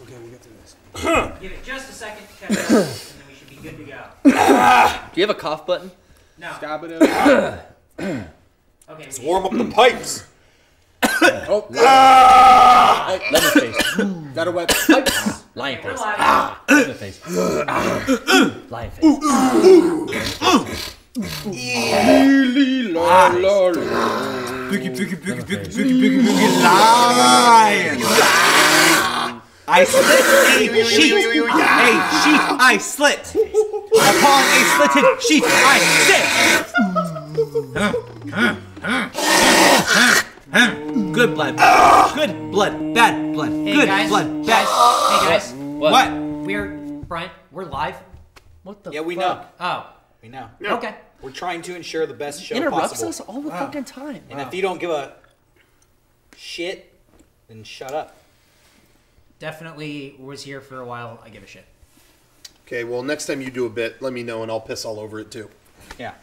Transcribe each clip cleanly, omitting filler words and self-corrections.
It's okay, we'll get through this. Give it just a second to catch up, and then we should be good to go. Do you have a cough button? No. Stab it in. Okay. Let's warm up the pipes. Oh. Lemon face. Got a wet pipe. Lion We're face. live. Lemon face. Lion face. Boogie, lion. I slit a sheep. A sheep I slit. Upon a slitted sheep I sit. Good blood. Good blood. Bad blood. Hey Good guys, blood. Bad. Hey guys. What? We're live. What the Yeah, we fuck? know. Oh. We know. Okay. We're trying to ensure the best show Interrupts possible. us all the fucking time. And if you don't give a shit, then shut up. Definitely was here for a while. I give a shit. Okay, well, next time you do a bit, let me know and I'll piss all over it too. Yeah.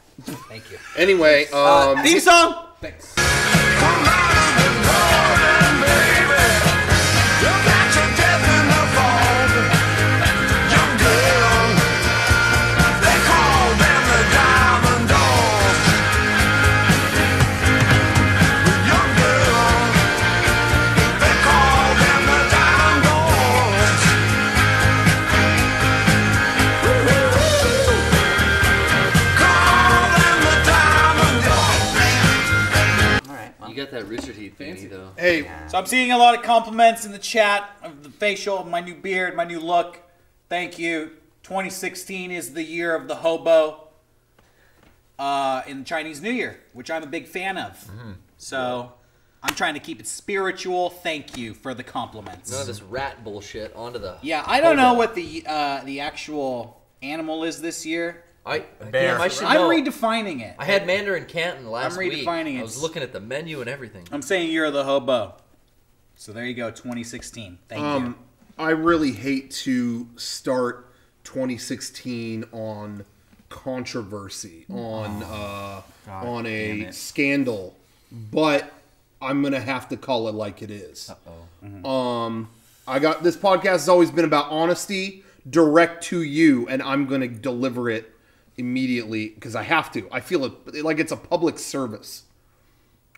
Thank you. Anyway, Theme song. thanks. You got that Rooster Teeth thingy, though. Hey, So I'm seeing a lot of compliments in the chat of the facial, my new beard, my new look. Thank you. 2016 is the year of the hobo in Chinese New Year, which I'm a big fan of. So I'm trying to keep it spiritual. Thank you for the compliments. None of this rat bullshit onto the... Yeah, I don't know what the actual animal is this year. Bear. I should I'm know. redefining it. I had Mandarin Canton last week. redefining it. I was looking at the menu and everything. I'm saying year of the hobo. So there you go, 2016. Thank you. I really hate to start 2016 on controversy, on a scandal, but I'm gonna have to call it like it is. I got this podcast has always been about honesty, direct to you, and I'm gonna deliver it immediately because I have to. I feel it like it's a public service.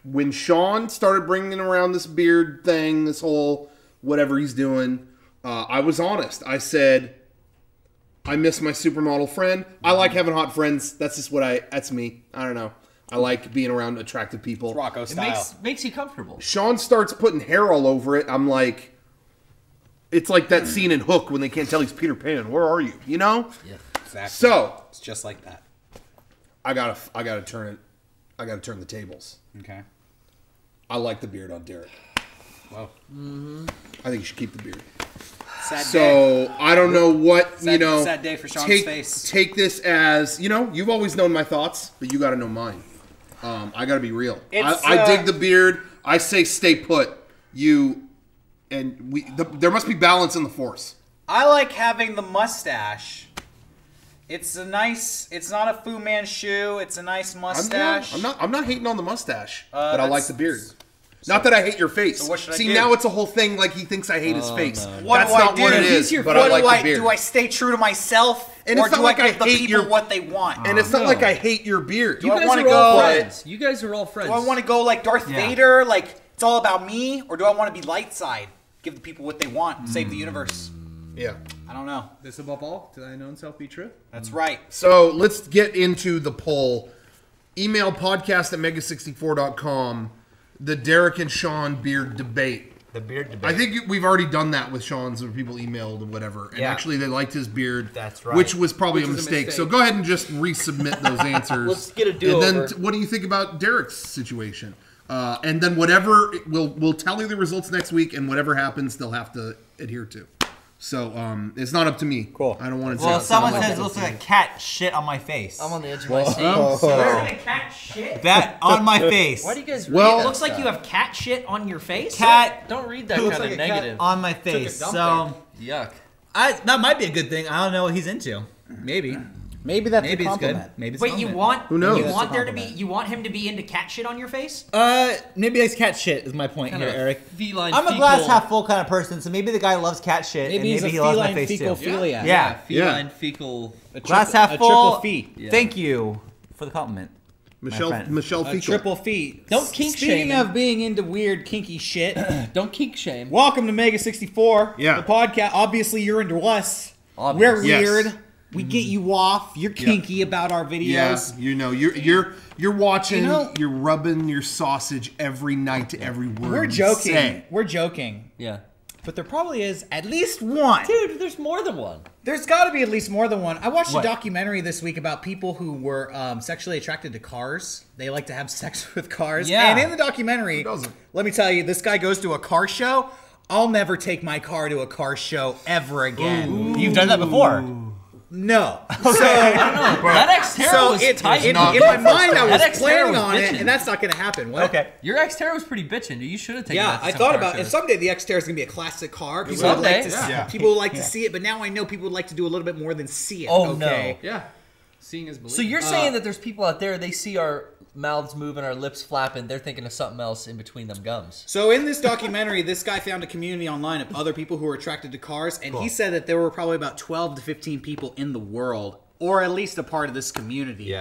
When Sean started bringing around this beard thing, this whole whatever he's doing, I was honest. I said, I miss my supermodel friend. I like having hot friends. That's just that's me. I don't know. I like being around attractive people. Rocco It style. makes you comfortable. Sean starts putting hair all over it. I'm like, it's like that scene in Hook when they can't tell he's Peter Pan. Where are you? You know? Yeah. Exactly. So It's just like that. I gotta turn it. I gotta turn the tables. Okay. I like the beard on Derek. Well, I think you should keep the beard. sad day. So I don't know what Sad- you know. sad day for Sean's take, face. Take this as you've always known my thoughts, but you got to know mine. I got to be real. I dig the beard. I say stay put. There must be balance in the force. I like having the mustache. It's a nice. It's not a Fu Manchu. It's a nice mustache. I'm not hating on the mustache, but I like that's- the beard. Not that I hate your face. So what should I See, do? now it's a whole thing. Like he thinks I hate his face. no. What That's do I not do? what it is. But I like the beard. Do I stay true to myself, And or it's not do like I I give the hate people your- what they want? And it's not like I hate your beard. Do I You wanna guys are all go- friends. You guys are all friends. Do I want to go like Darth Yeah. Vader, like it's all about me, or do I want to be light side, give the people what they want, save the universe? Yeah. I don't know. This above all, to thy known self be true. That's right. So let's get into the poll. Email podcast at MEGA64.com. The Derek and Sean beard debate. The beard debate. I think we've already done that with Sean's where people emailed or whatever. And Yeah. actually they liked his beard. That's right. Which was probably a Which was a mistake. mistake. So go ahead and just resubmit those answers. Let's get a And do-over. then what do you think about Derek's situation? And then whatever, we'll tally the results next week, and whatever happens, they'll have to adhere to. So it's not up to me. Cool. I don't want to. Well, someone like says it looks like a cat shit on my face. I'm on the edge of my seat. There's a cat shit. That on my face. Why do you guys Well- read that It looks like stuff? you have cat shit on your face. Cat Don't read that Looks kind like of a cat. negative. on my face. dump So Yuck. that might be a good thing. I don't know what he's into. Maybe. Maybe that's Maybe a it's good. compliment. Maybe it's Wait, you compliment. want Who knows? you That's want a there to be compliment. you want him to be into cat shit on your face? Maybe he likes cat shit is my point here, Eric. Feline I'm a fecal- glass half full kind of person, so maybe the guy loves cat shit, Maybe and he's maybe a he loves my feline face fecal too. philia. Yeah. Feline fecal. Glass half a full. triple fee. Yeah. Thank you for the compliment. Michelle friend. Michelle A Fecal. triple fee. Don't kink Speaking shame of being into weird, kinky shit, Don't kink shame. welcome to MEGA64, Yeah. the podcast. Obviously, you're into us. Obvious. We're Yes. weird. We get you off. You're kinky about our Yeah, videos. you know, you're watching, You know- you're rubbing your sausage every night to every word. We're you joking. say. We're joking. Yeah. But there probably is at least one. Dude, there's more than one. There's got to be at least more than one. I watched What? a documentary this week about people who were sexually attracted to cars. They like to have sex with cars. Yeah. And in the documentary, doesn't? let me tell you, this guy goes to a car show. I'll never take my car to a car show ever again. You've done that before. No. So, That Xterra so was in tight. my mind, I was That Xterra planning was on it, bitchin'. and that's not going to happen. What? Okay. Your Xterra was pretty bitchin'. You should have taken Yeah, that to I some thought car about it. And shows. someday the Xterra is going to be a classic car. People Someday. would like to see, Yeah. people would like to see it, but now I know people would like to do a little bit more than see it. Oh, okay? Yeah. Seeing is believing. So you're saying that there's people out there, they see our mouths moving, our lips flapping, they're thinking of something else in between them gums. So in this documentary, this guy found a community online of other people who were attracted to cars, and he said that there were probably about 12 to 15 people in the world, or at least a part of this community,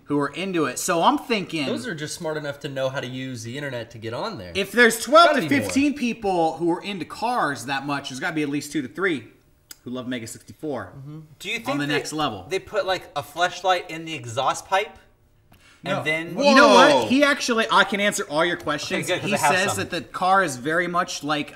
who were into it. So I'm thinking, Those are just smart enough to know how to use the internet to get on there. if there's 12 Gotta to be 15 people who are into cars that much, there's got to be at least 2 to 3 who love MEGA64 Do you think on the they- next level. They put like a fleshlight in the exhaust pipe, and then You know Whoa. what? He actually, I can answer all your questions. Okay, good, 'cause he I have says some. that the car is very much like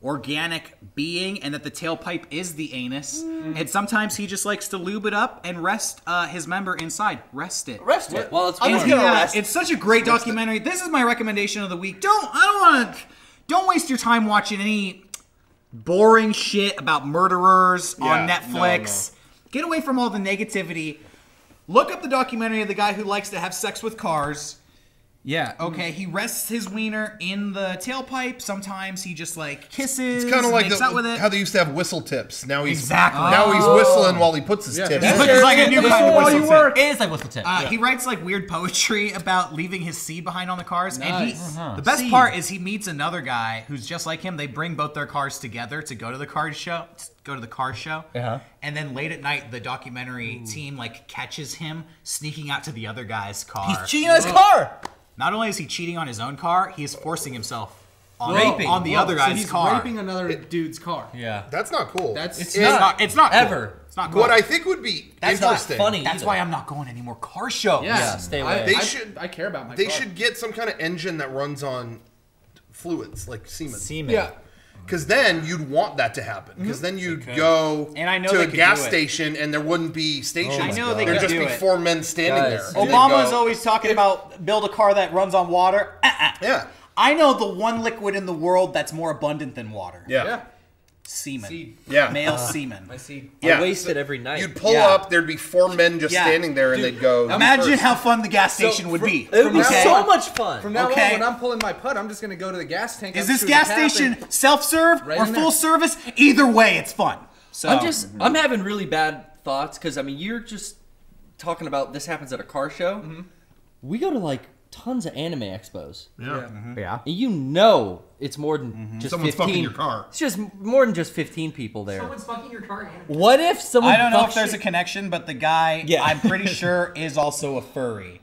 organic being, and that the tailpipe is the anus. And sometimes he just likes to lube it up and rest his member inside. Rest it. Rest it. Well, it's I'm And just he, gonna rest. it's such a great documentary. This is my recommendation of the week. Don't waste your time watching any boring shit about murderers on Yeah, Netflix. Get away from all the negativity. Look up the documentary of the guy who likes to have sex with cars. Yeah. Okay, he rests his wiener in the tailpipe. Sometimes he just like kisses. It's kind of like makes out with it. how they used to have whistle tips. Now he's Exactly. now he's whistling while he puts his tips. He puts like a new kind of whistle tip. It is like whistle tip. He writes like weird poetry about leaving his seed behind on the cars. Nice. And the best part is he meets another guy who's just like him. They bring both their cars together to go to the car show. And then late at night, the documentary team like catches him sneaking out to the other guy's car. He's cheating on his car. Not only is he cheating on his own car, he is forcing himself on, Raping. on the other so guy's he's car. raping another dude's car. Yeah. That's not cool. That's It's not. It's not cool. Ever. It's not cool. what I think would be That's not interesting. funny. That's either. why I'm not going to any more car shows. Yeah, stay away. They I, should- I care about my They car. should get some kind of engine that runs on fluids like semen. Yeah. Because then you'd want that to happen. Because then you'd go And I know to they a could gas do it. station and there wouldn't be stations. I know they There'd could just do be it. 4 men standing Guys, there. And they'd Obama's go- always talking about build a car that runs on water. Yeah. I know the one liquid in the world that's more abundant than water. Yeah. Semen. Seed. Yeah. Male semen. I see. Yeah. I waste it every night. You'd pull Yeah. up, there'd be 4 men just Yeah. standing there, and they'd go. Imagine first. how fun the gas station would be. It would be Okay? so much fun. From now Okay. on, when I'm pulling my putt, I'm just gonna go to the gas tank. Is up this through the gas tap station and- self-serve Right or in there. full service? Either way, it's fun. So I'm having really bad thoughts because I mean you're just talking about this happens at a car show. We go to like tons of anime expos. Yeah. Yeah. And you know it's more than just Someone's 15. fucking your car. It's just more than just 15 people there. Someone's fucking your car. What if someone I don't know fucks if there's a your- connection, but the guy, Yeah. I'm pretty sure, is also a furry.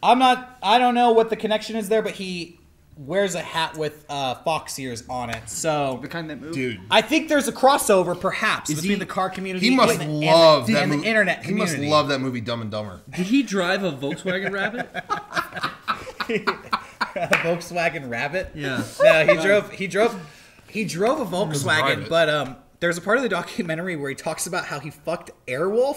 I don't know what the connection is there, but he wears a hat with fox ears on it. So The kind that moves. Dude. I think there's a crossover, perhaps, between the car community He must and love the, that and movie. the internet He must community. love that movie Dumb and Dumber. Did he drive a Volkswagen Rabbit? a Volkswagen Rabbit. Yeah. No, he drove a Volkswagen, private. but there's a part of the documentary where he talks about how he fucked Airwolf,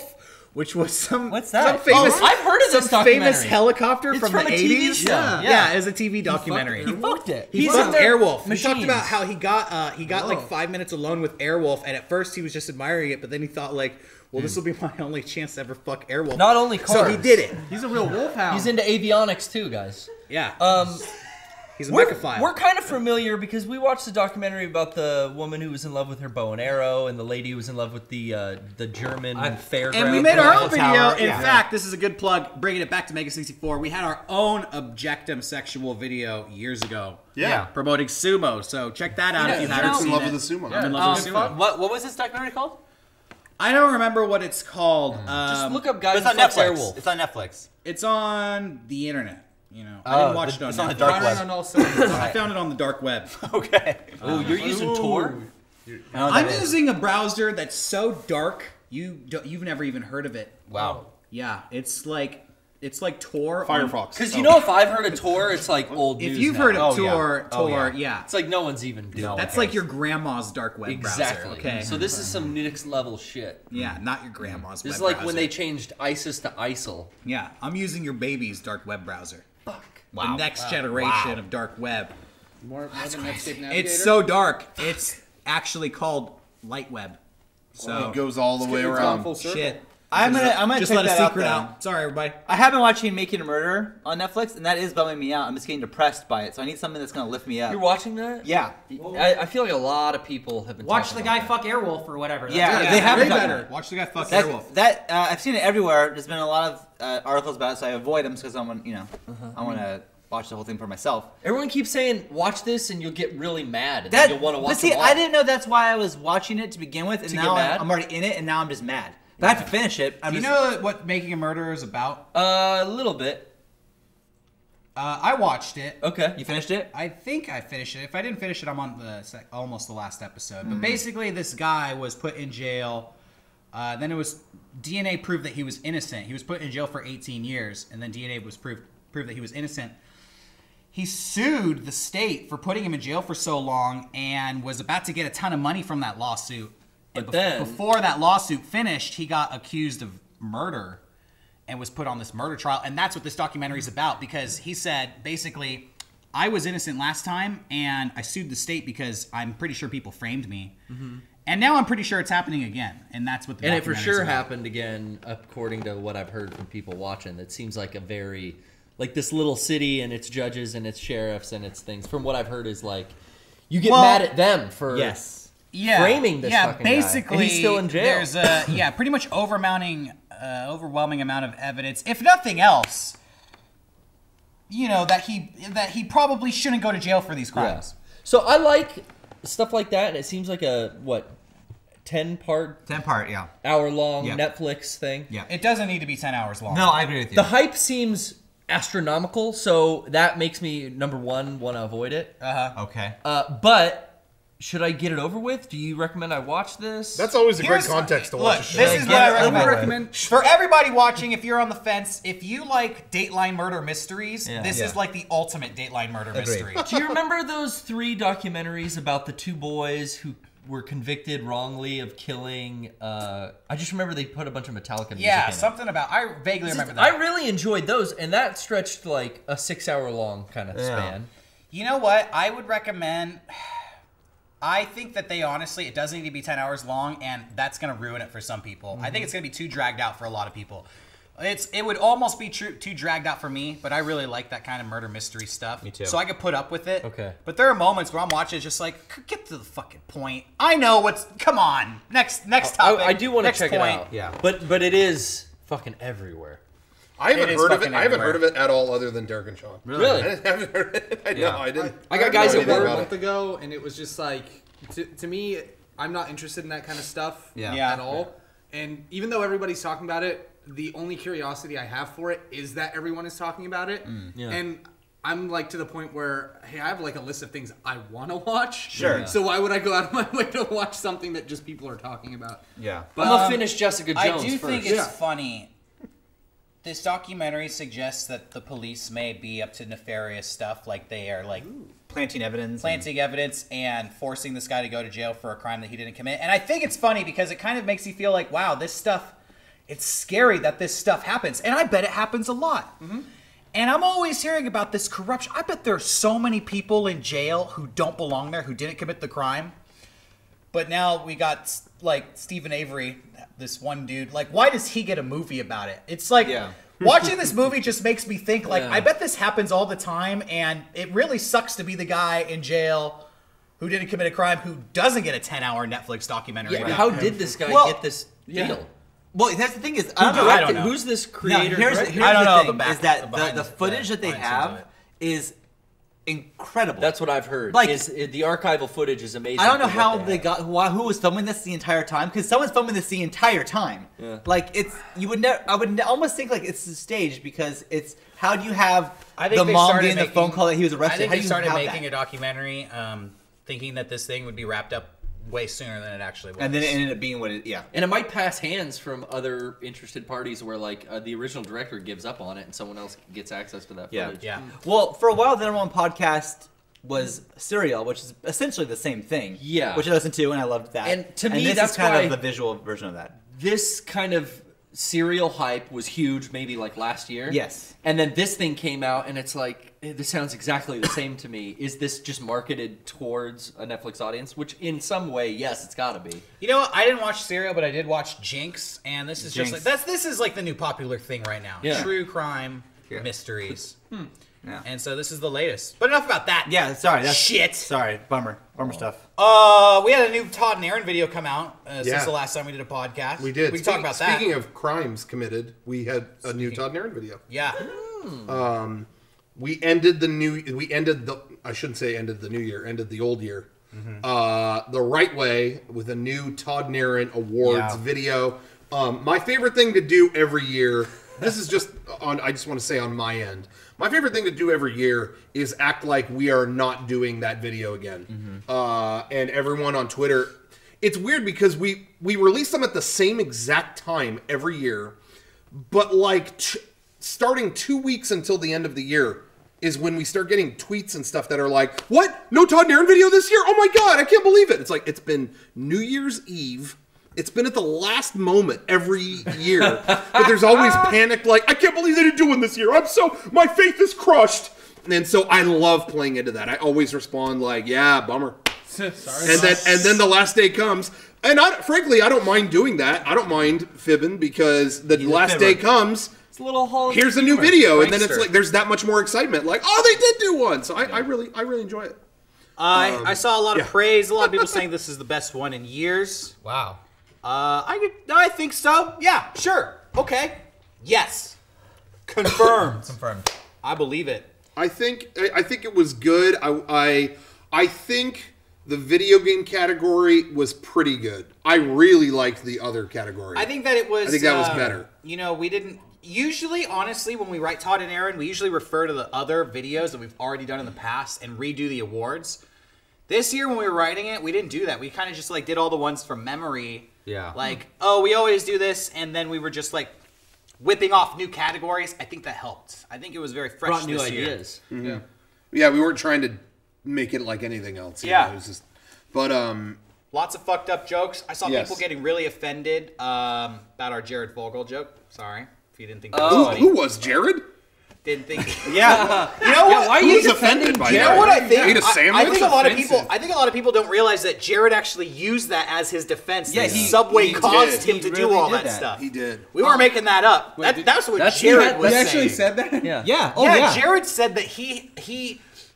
which was some What's that? some famous Oh, I've heard of this some famous documentary. helicopter It's from from the a TV 80s. show. Yeah, Yeah. it was a TV documentary. He fucked it. He He's fucked in their Airwolf. He talked machines. about how he got like 5 minutes alone with Airwolf, and at first he was just admiring it, but then he thought like, well, this will be my only chance to ever fuck Airwolf. Not only so he cars. did it. He's a real wolfhound. He's into avionics too, guys. Yeah. He's a We're mechaphile. kind of familiar because we watched the documentary about the woman who was in love with her bow and arrow and the lady who was in love with the German fairground. And we made our own Eiffel video. Tower, In yeah. fact, this is a good plug. Bringing it back to MEGA64, we had our own Objectum sexual video years ago. Yeah. Promoting sumo. So check that out if you haven't Eric's in seen love it. with the sumo. I'm in love with sumo. What was this documentary called? I don't remember what it's called. Just look up But guys it's on who fucks Netflix. Airwolf. It's on Netflix. It's on the internet. You know, I didn't watch it on it's on the Netflix. dark Running web. on all cylinders. I found it on the dark web. Okay. Oh, you're using Tor? I'm using a browser that's so dark you've never even heard of it. Wow. Yeah, it's like Tor. Firefox. Because you know, if I've heard of Tor, it's like old news If you've now. heard of Oh, yeah. Tor, Oh, Tor, yeah. yeah. It's like no one's even doing it. That's like your grandma's dark web Exactly. browser. Okay. So this is some next level shit. Yeah, not your grandma's This web is like browser. when they changed ISIS to ISIL. Yeah, I'm using your baby's dark web browser. Fuck. The next generation of dark web. More than Netscape Navigator. It's so dark. It's actually called light web. So It goes all the way It's gone around. full circle. shit. I'm gonna Just check let a that out, secret then. out. Sorry, everybody. I have been watching Making a Murderer on Netflix, and that is bumming me out. I'm just getting depressed by it, so I need something that's gonna lift me up. You're watching that? Yeah. I feel like a lot of people have been Watch the talking guy about fuck Airwolf or whatever. Yeah, they have way it done. better. Watch the guy fuck That, Airwolf. that I've seen it everywhere. There's been a lot of articles about it, so I avoid them because I want to watch the whole thing for myself. that. Everyone keeps saying, watch this and you'll get really mad. And That, then you'll want to watch but see, them all. I didn't know that's why I was watching it to begin with, and To now get mad? I'm already in it, and now I'm just mad. But I have to finish it. I'm Do you just, know what Making a Murderer is about? A little bit. I watched it. Okay. You finished it? I think I finished it. If I didn't finish it, I'm on almost the last episode. But basically, this guy was put in jail. Then it was DNA proved that he was innocent. He was put in jail for 18 years, and then DNA was proved that he was innocent. He sued the state for putting him in jail for so long, and was about to get a ton of money from that lawsuit. But then- before that lawsuit finished, he got accused of murder and was put on this murder trial. And that's what this documentary is about, because he said, basically, I was innocent last time, and I sued the state because I'm pretty sure people framed me. And now I'm pretty sure it's happening again. And that's what the And it for documentary's sure about. happened again, according to what I've heard from people watching. It seems like a very, like this little city and its judges and its sheriffs and its things. From what I've heard is like, you get mad at them for framing this fucking guy. basically, And he's still in jail. There's a pretty much overwhelming amount of evidence. If nothing else, you know that he probably shouldn't go to jail for these crimes. So I like stuff like that, and it seems like a 10-part, 10-part, yeah. hour-long Yeah. Netflix thing. Yeah. It doesn't need to be 10 hours long. No, I agree with you. The hype seems astronomical, so that makes me number one want to avoid it. Okay. But should I get it over with? Do you recommend I watch this? That's always a great Here's- context to look, watch a show. this is what I I recommend. For everybody watching, if you're on the fence, if you like Dateline murder mysteries, this is like the ultimate Dateline murder mystery. Do you remember those 3 documentaries about the 2 boys who were convicted wrongly of killing? I just remember they put a bunch of Metallica music Yeah, in it. something about. I vaguely remember that. I really enjoyed those, and that stretched like a 6-hour long kind of span. You know what? I would recommend. I think that they honestly, it doesn't need to be 10 hours long, and that's going to ruin it for some people. I think it's going to be too dragged out for a lot of people. It would almost be too dragged out for me, but I really like that kind of murder mystery stuff. Me too. So I could put up with it. Okay. But there are moments where I'm watching, it's just like, get to the fucking point. I know what's. Come on. Next topic. I do want to Next check point. it out. Yeah. But it is fucking everywhere. I haven't It is heard of it. fucking I haven't everywhere. heard of it at all, other than Derek and Sean. Really? I haven't heard it. I know. I didn't. I got have guys no at idea work- a about month it. ago, and it was just like, to me, I'm not interested in that kind of stuff Yeah. at all. And even though everybody's talking about it, the only curiosity I have for it is that everyone is talking about it. Yeah. And I'm like to the point where, hey, I have like a list of things I want to watch. Sure. So why would I go out of my way to watch something that just people are talking about? Yeah. I'm gonna finish Jessica Jones I do first. think it's Yeah. funny. This documentary suggests that the police may be up to nefarious stuff, like they are like Planting evidence. planting evidence and forcing this guy to go to jail for a crime that he didn't commit. And I think it's funny because it kind of makes you feel like, wow, this stuff, it's scary that this stuff happens. And I bet it happens a lot. And I'm always hearing about this corruption. I bet there's so many people in jail who don't belong there, who didn't commit the crime. But now we got like Stephen Avery, this one dude. Like, why does he get a movie about it? It's like, Yeah. watching this movie just makes me think, like, I bet this happens all the time, and it really sucks to be the guy in jail who didn't commit a crime who doesn't get a 10-hour Netflix documentary. Yeah, how did this guy get this deal? Well, that's the thing is, I don't know. Who's this creator? Here's I don't know the thing, is that behind the footage that they behind the scenes of have it. is incredible. That's what I've heard. Like- Is the archival footage is amazing. I don't know for what how they they have. got who was filming this the entire time, because someone's filming this the entire time. Yeah. Like I would almost think like it's staged, because it's how do you have I think the they mom started getting the phone making- call that he was arrested? I think how they do you started have making that? a documentary thinking that this thing would be wrapped up way sooner than it actually was. And then it ended up being what it And it might pass hands from other interested parties where, like, the original director gives up on it and someone else gets access to that footage. Yeah. Well, for a while, the number one podcast was Serial, which is essentially the same thing. Yeah. Which I listened to and I loved that. And to me, this that's is kind why- of the visual version of that. This kind of serial hype was huge maybe like last year. Yes. And then this thing came out and it's like, this sounds exactly the same to me. Is this just marketed towards a Netflix audience? Which in some way, yes, it's got to be. You know what? I didn't watch Serial, but I did watch Jinx, and this is Jinx. just like this is like the new popular thing right now. Yeah. True crime mysteries. Yeah. And so this is the latest. But enough about that. Yeah, sorry. That's, Shit. Sorry. Bummer stuff. We had a new Todd and Aaron video come out since Yeah. the last time we did a podcast. We did. We can talk about that. Speaking of crimes committed, we had a new Todd and Arron video. Yeah. We ended the I shouldn't say ended the new year, ended the old year. The right way with a new Todd and Arron Awards video. My favorite thing to do every year, this is just I just want to say on my end, my favorite thing to do every year is act like we are not doing that video again. And everyone on Twitter, it's weird because we release them at the same exact time every year, but like starting 2 weeks until the end of the year is when we start getting tweets and stuff that are like, what? No Todd and Arron video this year? Oh my God, I can't believe it. It's like, it's been New Year's Eve. It's been at the last moment every year. But there's always panic like, I can't believe they didn't do one this year. My faith is crushed. And so I love playing into that. I always respond like, yeah, bummer. Sorry. And then the last day comes. And frankly, I don't mind doing that. I don't mind fibbing because the last day comes. It's a little holiday. Here's a new video, and then it's Prankster. like there's that much more excitement. Like, oh, they did do one. So I really enjoy it. I saw a lot of praise. A lot of people saying this is the best one in years. Wow. I think so. Yeah, sure. Okay. Yes. Confirmed. Confirmed. I believe it. I think it was good. I think the video game category was pretty good. I really liked the other category. I think that it was. I think that was better. You know, we didn't usually, honestly, when we write Todd and Arron, we usually refer to the other videos that we've already done in the past and redo the awards. This year, when we were writing it, we didn't do that. We kind of just like did all the ones from memory. Yeah. Like, oh, we always do this, and then we were just like whipping off new categories. I think that helped. I think it was very fresh. Brought new this year. ideas. Mm-hmm. Yeah, we weren't trying to make it like anything else. you Yeah. know, it was just, but Lots of fucked up jokes. I saw Yes. people getting really offended about our Jared Vogel joke. Sorry if you didn't think that was funny. who was Jared? Didn't think. Yeah. You know what? Why are Who's you offended by You that? know what I think? Ate a sandwich? I think a lot of Offensive. people. I think a lot of people don't realize that Jared actually used that as his defense. Yeah, that he- Subway he caused did. him to He do really all did that that. stuff. He did. We weren't making that up. That's what That's- Jared was He saying. actually said that? Yeah. Yeah. Oh, yeah, yeah. Jared said that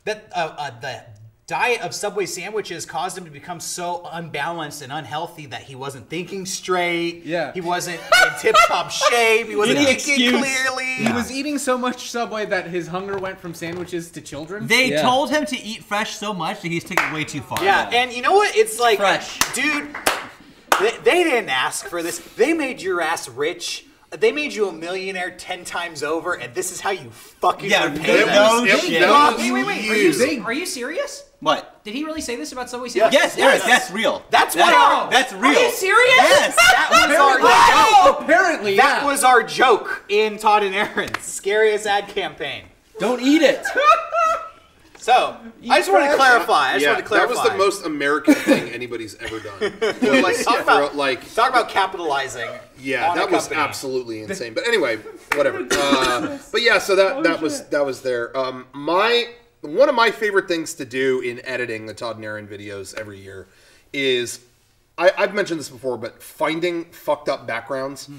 the diet of Subway sandwiches caused him to become so unbalanced and unhealthy that he wasn't thinking straight. Yeah. He wasn't in tip-top shape. He wasn't Any thinking excuse. clearly. He was eating so much Subway that his hunger went from sandwiches to children. They Yeah. told him to eat fresh so much that he's taken it way too far. Yeah, and you know what? It's like, Fresh. dude, they didn't ask for this. They made your ass rich. They made you a millionaire 10 times over, and this is how you fucking Yeah, repay no them. shit. that was Wait. huge. Are you serious? What? Did he really say this about Subway sandwiches? Yes, Eric, that's real. That's what our, That's real. Are you serious? Yes. that was our joke. Apparently, That yeah. was our joke in Todd and Aaron's scariest ad campaign. Don't eat it. So, I just wanted to clarify. That was the most American thing anybody's ever done. Like, talk about, like, talk about capitalizing. yeah, on a that was company. absolutely insane. But anyway, whatever. But yeah, so that was there. One of my favorite things to do in editing the Todd and Arron videos every year is I've mentioned this before, but finding fucked up backgrounds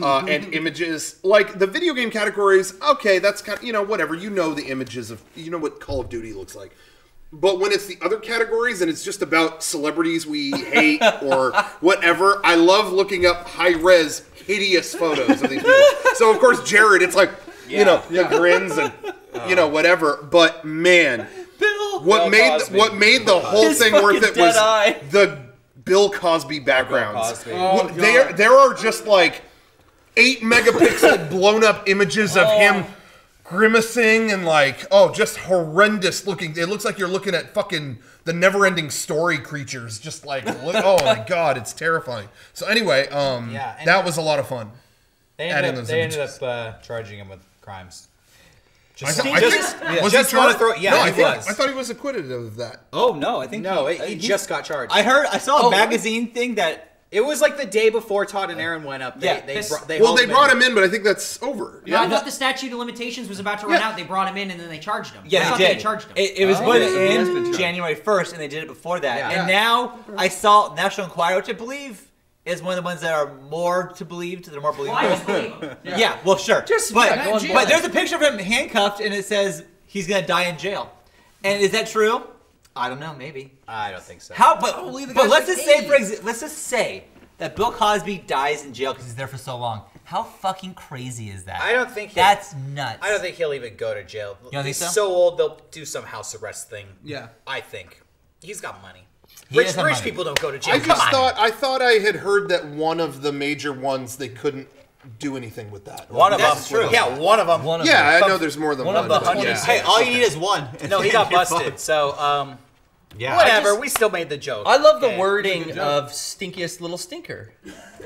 and images, like the video game categories, okay, that's kind of, whatever. You know the images of, what Call of Duty looks like. But when it's the other categories and it's just about celebrities we hate or whatever, I love looking up high-res, hideous photos of these people. So, of course, Jared, it's like, the grins and, whatever. But, man, what made the whole thing worth it was the Bill Cosby backgrounds. There are just like 8 megapixel blown up images of him grimacing and like, just horrendous looking. It looks like you're looking at fucking the Never-Ending Story creatures. Just like, oh my god, it's terrifying. So anyway, that was a lot of fun. They ended up charging him with crimes. I thought he was acquitted of that. Oh no, I think he just got charged. I saw a magazine thing that it was like the day before Todd and Arron went up. They brought him in, but I think that's over. I thought the statute of limitations was about to run out. They brought him in and then they charged him. Yeah, they charged him. It was put in January 1st, and they did it before that. Yeah. And now I saw National Enquirer, which I believe is one of the ones that are more to believe. They're more believable. Well, I just believe him. Yeah, well, sure. But there's a picture of him handcuffed, and it says he's gonna die in jail. And is that true? I don't know. Maybe. I don't think so. But let's just say that Bill Cosby dies in jail because he's there for so long. How fucking crazy is that? I don't think that's nuts. I don't think he'll even go to jail. You don't think He's so old they'll do some house arrest thing. Yeah, I think he's got money. Rich people don't go to jail. I thought I had heard that one of the major ones they couldn't do anything with that. One of them. True. Yeah, one of them. I know there's more than one. One of the 100. Hey, all you need is one. No, he got busted. So, whatever. We still made the joke. I love the wording of stinkiest little stinker.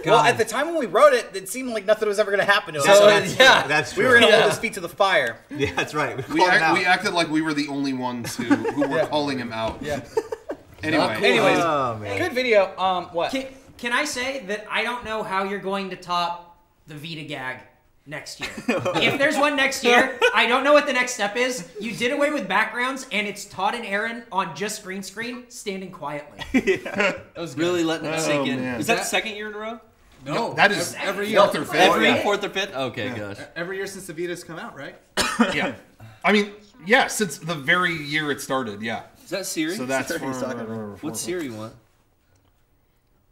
Well, at the time when we wrote it, it seemed like nothing was ever going to happen to him. That's true. We were going to hold his feet to the fire. Yeah, that's right. We acted like we were the only ones who were calling him out. Yeah. Anyways, good video. What? Can I say that I don't know how you're going to top the Vita gag next year? If there's one next year, I don't know what the next step is. You did away with backgrounds, and it's Todd and Arron on just green screen, standing quietly. That was really letting it sink in. Is that the second year in a row? No, that is every year. Fourth or fifth? Okay, gosh. Every year since the Vita's come out, right? Yeah. I mean, since the very year it started, yeah. Is that Siri? So that's what Siri want?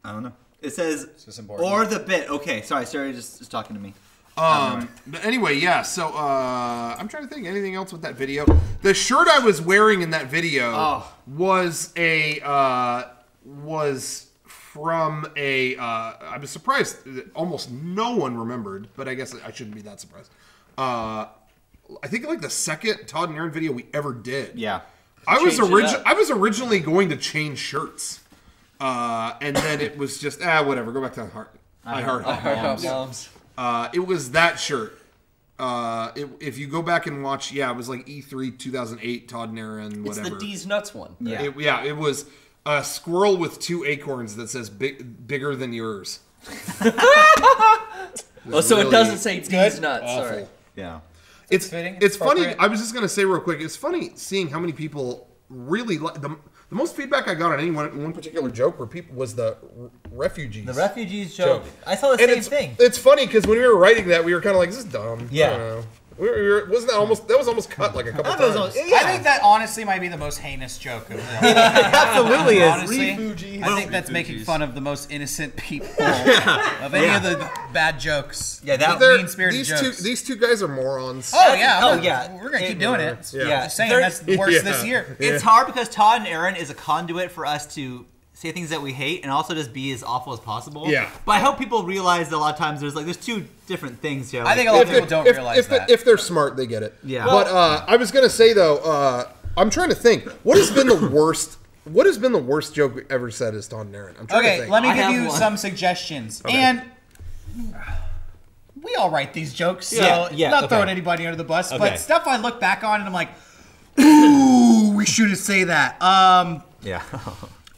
I don't know. It says, or the bit. Okay, sorry, Siri just talking to me. But anyway, so I'm trying to think anything else with that video. The shirt I was wearing in that video was from a I was surprised that almost no one remembered, but I guess I shouldn't be that surprised. I think like the second Todd and Arron video we ever did. Yeah. I was originally going to change shirts. And then it was just whatever, go back to I Heart Moms. It was that shirt. If you go back and watch, it was like E3 2008, Todd and Arron, whatever. It's the D's Nuts one. Yeah. It was a squirrel with 2 acorns that says bigger than yours. So it doesn't say D's Nuts. Awful. Sorry. Yeah. It's funny. I was just going to say real quick, it's funny seeing how many people really like the most feedback I got on any one particular joke was the refugees. The refugees joke. I saw the same thing. It's funny because when we were writing that, we were kind of like, "This is dumb." Yeah. I don't know. Wasn't that almost? That was almost cut like a couple times. I think that honestly might be the most heinous joke of the whole. It absolutely is. Honestly, I think that's making fun of the most innocent people of any of the bad jokes. Yeah, that mean-spirited jokes. These two guys are morons. Oh yeah. We're gonna keep doing it. Yeah. Just saying that's the worst this year. It's hard because Todd and Arron is a conduit for us to say things that we hate and also just be as awful as possible. Yeah. But I hope people realize that a lot of times there's 2 different things here. I think a lot of people don't realize that. If they're smart, they get it. Yeah. But I was gonna say though, I'm trying to think. What has been the worst? What has been the worst joke we ever said as Todd and Arron? I'm trying to think. Let me give you some suggestions. Okay. And we all write these jokes, so not throwing anybody under the bus, but stuff I look back on and I'm like, ooh, we shouldn't say that.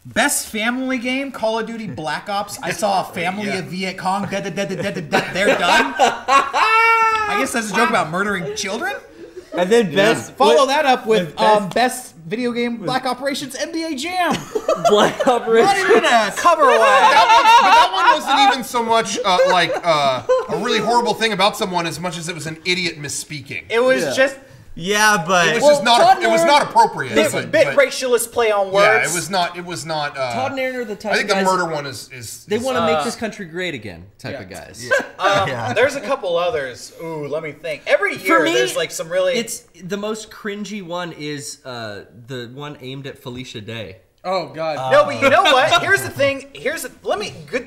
Best family game, Call of Duty Black Ops. I saw a family of Viet Cong. They're done. I guess that's a joke about murdering children. And then follow that up with best video game Black Operations NBA Jam. Black Not even a cover one. That one wasn't even so much like a really horrible thing about someone as much as it was an idiot misspeaking. It was just. Yeah, but It was just not. It was not appropriate. Bit racialist play on words. Yeah, it was not. It was not. Todd and Arron are the type I think of guys, the murder one is they want to make this country great again type of guys. There's a couple others. Ooh, let me think. Every year there's like some really. It's the most cringy one is the one aimed at Felicia Day. Oh God. No, but you know what? Here's the thing.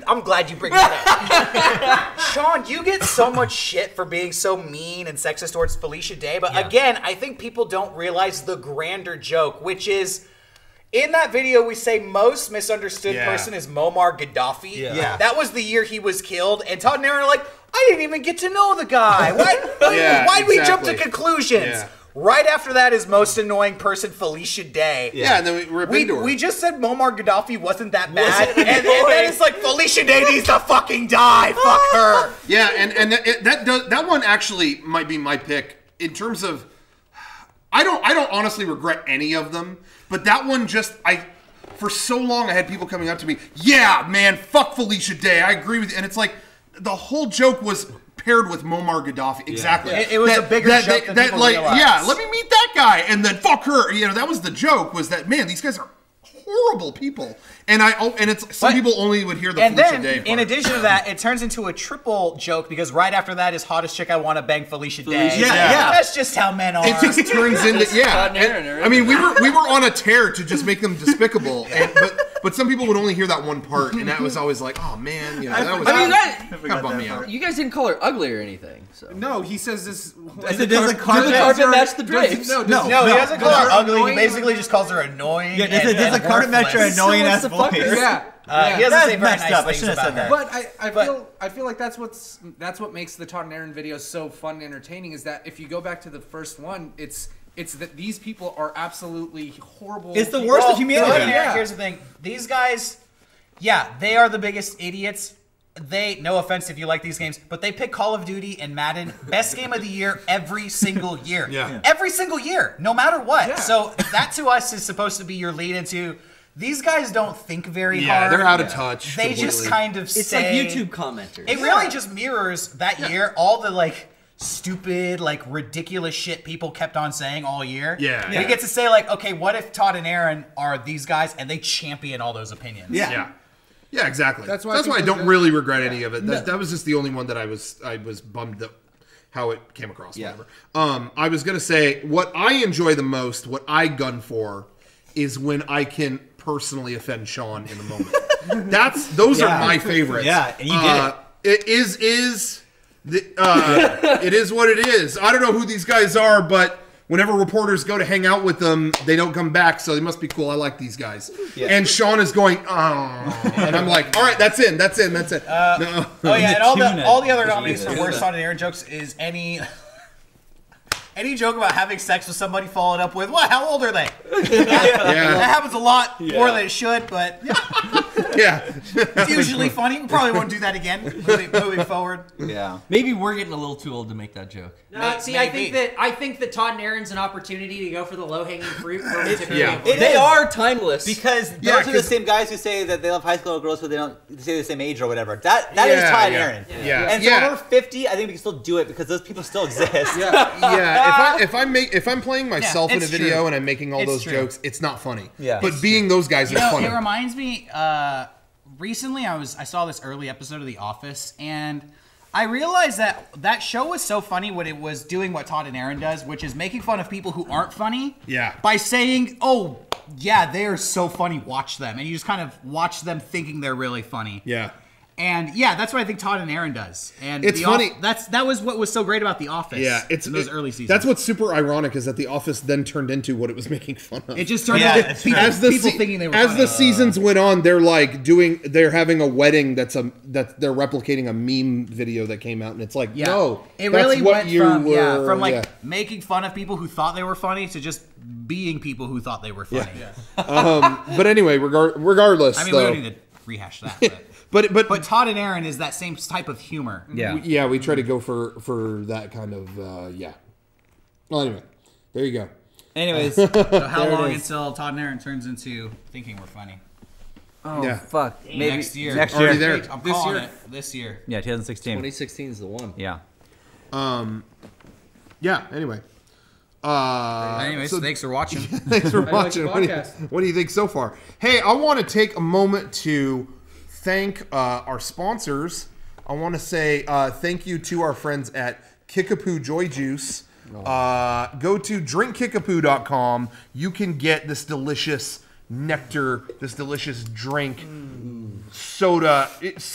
I'm glad you bring that up. Sean, you get so much shit for being so mean and sexist towards Felicia Day, but again, I think people don't realize the grander joke, which is in that video we say most misunderstood person is Muammar Gaddafi. Yeah. That was the year he was killed, and Todd and Arron are like, I didn't even get to know the guy. Why'd we jump to conclusions? Yeah. Right after that is most annoying person Felicia Day. Yeah, and then we rip into her. We just said Muammar Gaddafi wasn't that bad, and then it's like Felicia Day needs to fucking die. Fuck her. Yeah, and that one actually might be my pick in terms of. I don't honestly regret any of them, but that one for so long I had people coming up to me. Yeah, man, fuck Felicia Day. I agree with you, and it's like the whole joke was paired with Muammar Gaddafi. Exactly. It was a bigger joke than people realize. Yeah, let me meet that guy, and then fuck her. You know, that was the joke. Was that man? These guys are horrible people, and it's some people only would hear the Felicia Day part. In addition to that, it turns into a triple joke because right after that is hottest chick I want to bang Felicia Day. Yeah. That's just how men are. It just turns into I mean, we were on a tear to just make them despicable, but some people would only hear that one part, and that was always like, oh man, you know, that was. I mean, that bummed me out. you guys didn't call her ugly or anything. So. No, he says this. does the carpet match the drapes? No, he doesn't call her ugly. He basically just calls her annoying. Yeah, does the carpet match her annoying ass voice? Yeah. He doesn't say very messed nice up. I things shouldn't have about said her. But I feel like that's what makes the Todd and Arron videos so fun and entertaining is that if you go back to the first one, it's that these people are absolutely horrible. It's the worst of humanity. Here's the thing. These guys, they are the biggest idiots. No offense if you like these games, but they pick Call of Duty and Madden best game of the year every single year. Every single year, no matter what. Yeah. So that to us is supposed to be your lead into. These guys don't think very Yeah, hard. they're out of touch. They just kind of It's say, like YouTube commenters. It really just mirrors that year all the like stupid, like ridiculous shit people kept on saying all year. Yeah. We get to say like, okay, what if Todd and Arron are these guys and they champion all those opinions? Yeah, exactly. That's why people I don't do- really regret any of it. That was just the only one that I was bummed up how it came across. Whatever. I was gonna say what I enjoy the most, what I gun for, is when I can personally offend Sean in the moment. Those are my favorites. Yeah, and you did it. It is what it is. I don't know who these guys are, but whenever reporters go to hang out with them, they don't come back, so they must be cool. I like these guys. Yeah. And Sean is going, oh. And I'm like, all right, that's in. No. Oh, yeah, and all the other nominees for worst Todd and Arron jokes is any joke about having sex with somebody followed up with, what? How old are they? That happens a lot more than it should, but it's usually funny. We probably won't do that again moving forward. Yeah. Maybe we're getting a little too old to make that joke. No, see, I think that Todd and Arron's an opportunity to go for the low-hanging fruit. They are timeless because those are the same guys who say that they love high school girls, but they don't say the same age or whatever. That is Todd and Arron. And so when we're 50, I think we can still do it because those people still exist. If I'm playing myself in a video and I'm making all those jokes, it's not funny. Yeah. But being those guys is funny. It reminds me. Recently, I saw this early episode of The Office, and I realized that show was so funny when it was doing what Todd and Arron does, which is making fun of people who aren't funny. Yeah. By saying, "Oh, yeah, they are so funny. Watch them," and you just kind of watch them thinking they're really funny. Yeah. And yeah, that's what I think Todd and Arron does. And it's funny. That was what was so great about The Office. Yeah, in those early seasons. That's what's super ironic is that The Office then turned into what it was making fun of. It just turned into people thinking they were funny. As the seasons went on, they're having a wedding that they're replicating a meme video that came out, and it's like, no, it really went from making fun of people who thought they were funny to just being people who thought they were funny. Yeah. But anyway, regardless, I mean, we don't need to rehash that. But Todd and Arron is that same type of humor. Yeah. We try to go for that kind of Well, anyway, there you go. Anyways, so how long until Todd and Arron turns into thinking we're funny? Oh, Yeah. fuck. Maybe Next year. Next Already year. there. I'm calling it this year. Yeah, 2016. 2016 is the one. Yeah. Yeah. Anyway. Anyways, so thanks for watching. thanks for watching. What do you think so far? Hey, I want to take a moment to thank our sponsors. I want to say thank you to our friends at Kickapoo Joy Juice. Go to drinkkickapoo.com. You can get this delicious nectar, this delicious drink, soda.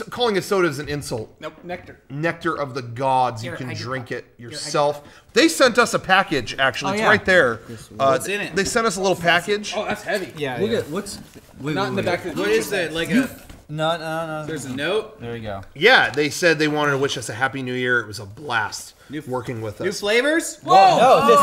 Calling it soda is an insult. Nope, nectar. Nectar of the gods. Here, You can I do- drink it here, I do- yourself. They sent us a package, actually. It's yeah. right there. What's in it? They sent us a little package. Oh, that's heavy. Yeah. Look at what's Not in the back of the What is that? Like a? No. There's a note. There we go. Yeah, they said they wanted to wish us a happy new year. It was a blast working with New us. flavors? Whoa! No, this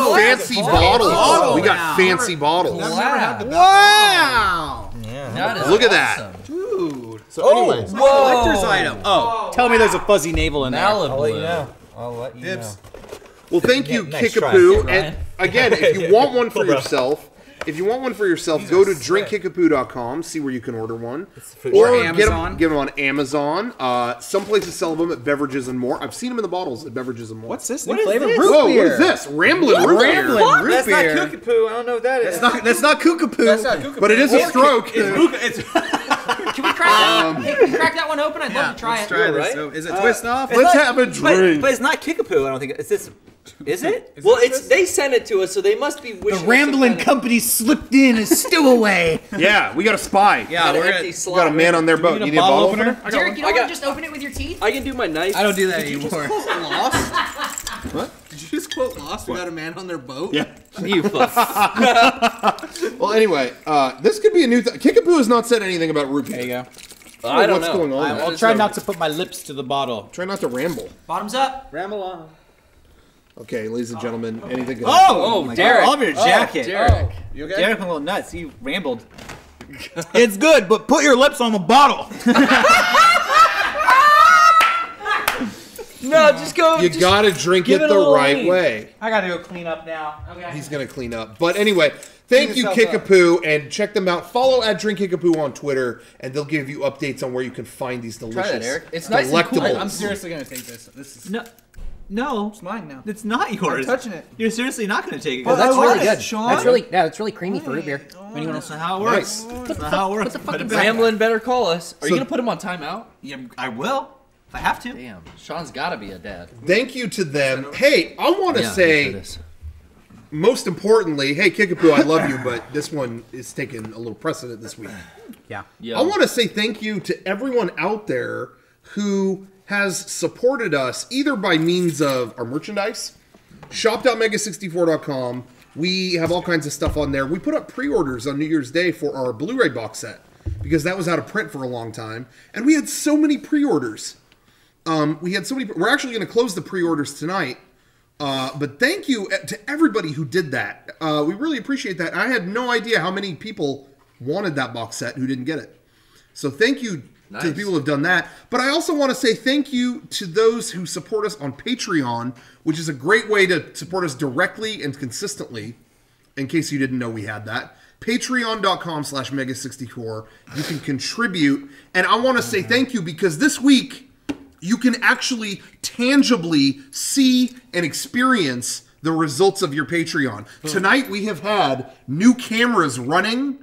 Fancy bottles. We got fancy bottles. Wow! that is Look at that. awesome. Dude. So anyways, Collector's item. Oh, tell me there's a fuzzy navel in there. Malibu. I'll let you Dips. well, thank you, Nice try. Kickapoo. Yeah, And again, if you want one for yourself, go to drinkkickapoo.com, see where you can order one. Or Amazon. get them on Amazon. Some places sell them at Beverages and More. I've seen them in the bottles at Beverages and More. What's this What new is flavor? this? Root Whoa, beer. what is this? Ramblin' root beer. Ramblin' root That's beer. not Kookapoo. I don't know what that is. That's not Kookapoo. That's not Kookapoo. But it is a stroke. Can we crack that? Hey, can we crack that one open? I'd love to try it. Try this. right? So, is it twist off? Let's have a drink. But it's not Kickapoo. I don't think it's this. Is it? Well, it's they sent it to us, so they must be wishing The us some Ramblin' kind of- Company slipped in a stowaway. Yeah, we got a spy. Yeah, an we're empty gonna. slot. We got a man on their boat. need a You need a bottle bottle opener? opener? Derek, you don't I want got- to just open it with your teeth? I can do my knife. I don't do that anymore. Lost? What? Did you just quote Lost? We got a man on their boat? Yeah. You fuck. Well, anyway, this could be a new thing. Kickapoo has not said anything about root beer. There you go. I don't What's know. going on? I'll try not to put my lips to the bottle. Try not to ramble. Bottoms up. Ramble on. Okay, ladies and gentlemen, anything goes. Oh, my Derek! God. I love your jacket. Derek. You okay? Derek went a little nuts. He rambled. It's good, but put your lips on the bottle. No, just go. You just gotta drink give it it a the little right lean. way. I gotta go clean up now. Okay. He's gonna clean up. But anyway, thank you, yourself up. Kickapoo, and check them out. Follow at Drink Kickapoo on Twitter, and they'll give you updates on where you can find these delicious, that, Eric. It's nice and delectable. cool. I'm seriously gonna take this. This is No, it's mine now. it's not yours. I'm touching it. You're seriously not going to take it. Oh, that's really good. Sean. That's really creamy for root beer. That's not how it works. That's not how it works. Put it back. Ramblin' better call us. Are So- you gonna put him on timeout? Yeah, I will. If I have to. Damn, Sean's gotta be a dad. Thank you to them. Hey, I want to Yeah, say, for this. most importantly, hey, Kickapoo, I love you, but this one is taking a little precedent this week. Yeah. Yeah. I want to say thank you to everyone out there who has supported us either by means of our merchandise, shop.mega64.com. We have all kinds of stuff on there. We put up pre-orders on New Year's Day for our Blu-ray box set because that was out of print for a long time, and we had so many pre-orders. We're actually going to close the pre-orders tonight. But thank you to everybody who did that. We really appreciate that. I had no idea how many people wanted that box set who didn't get it. So thank you to the people who have done that. But I also want to say thank you to those who support us on Patreon, which is a great way to support us directly and consistently, in case you didn't know we had that. Patreon.com/Mega64. You can contribute. And I want to say thank you because this week, you can actually tangibly see and experience the results of your Patreon. Tonight we have had new cameras running.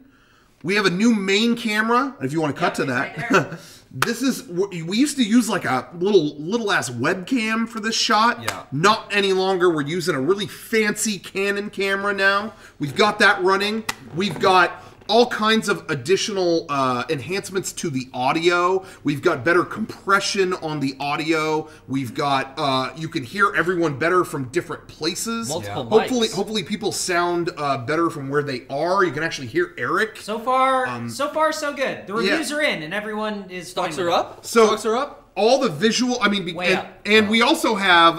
We have a new main camera. If you want to cut to that, right this is we used to use like a little ass webcam for this shot. Yeah. Not any longer. We're using a really fancy Canon camera now. We've got that running. We've got all kinds of additional enhancements to the audio. We've got better compression on the audio. We've got you can hear everyone better from different places. Multiple mics. Hopefully people sound better from where they are. You can actually hear Eric. So far, so good. The reviews are in, and everyone is fine Stocks with are it. up. So Stocks are up. all the visual, I mean, Way up. and we also have,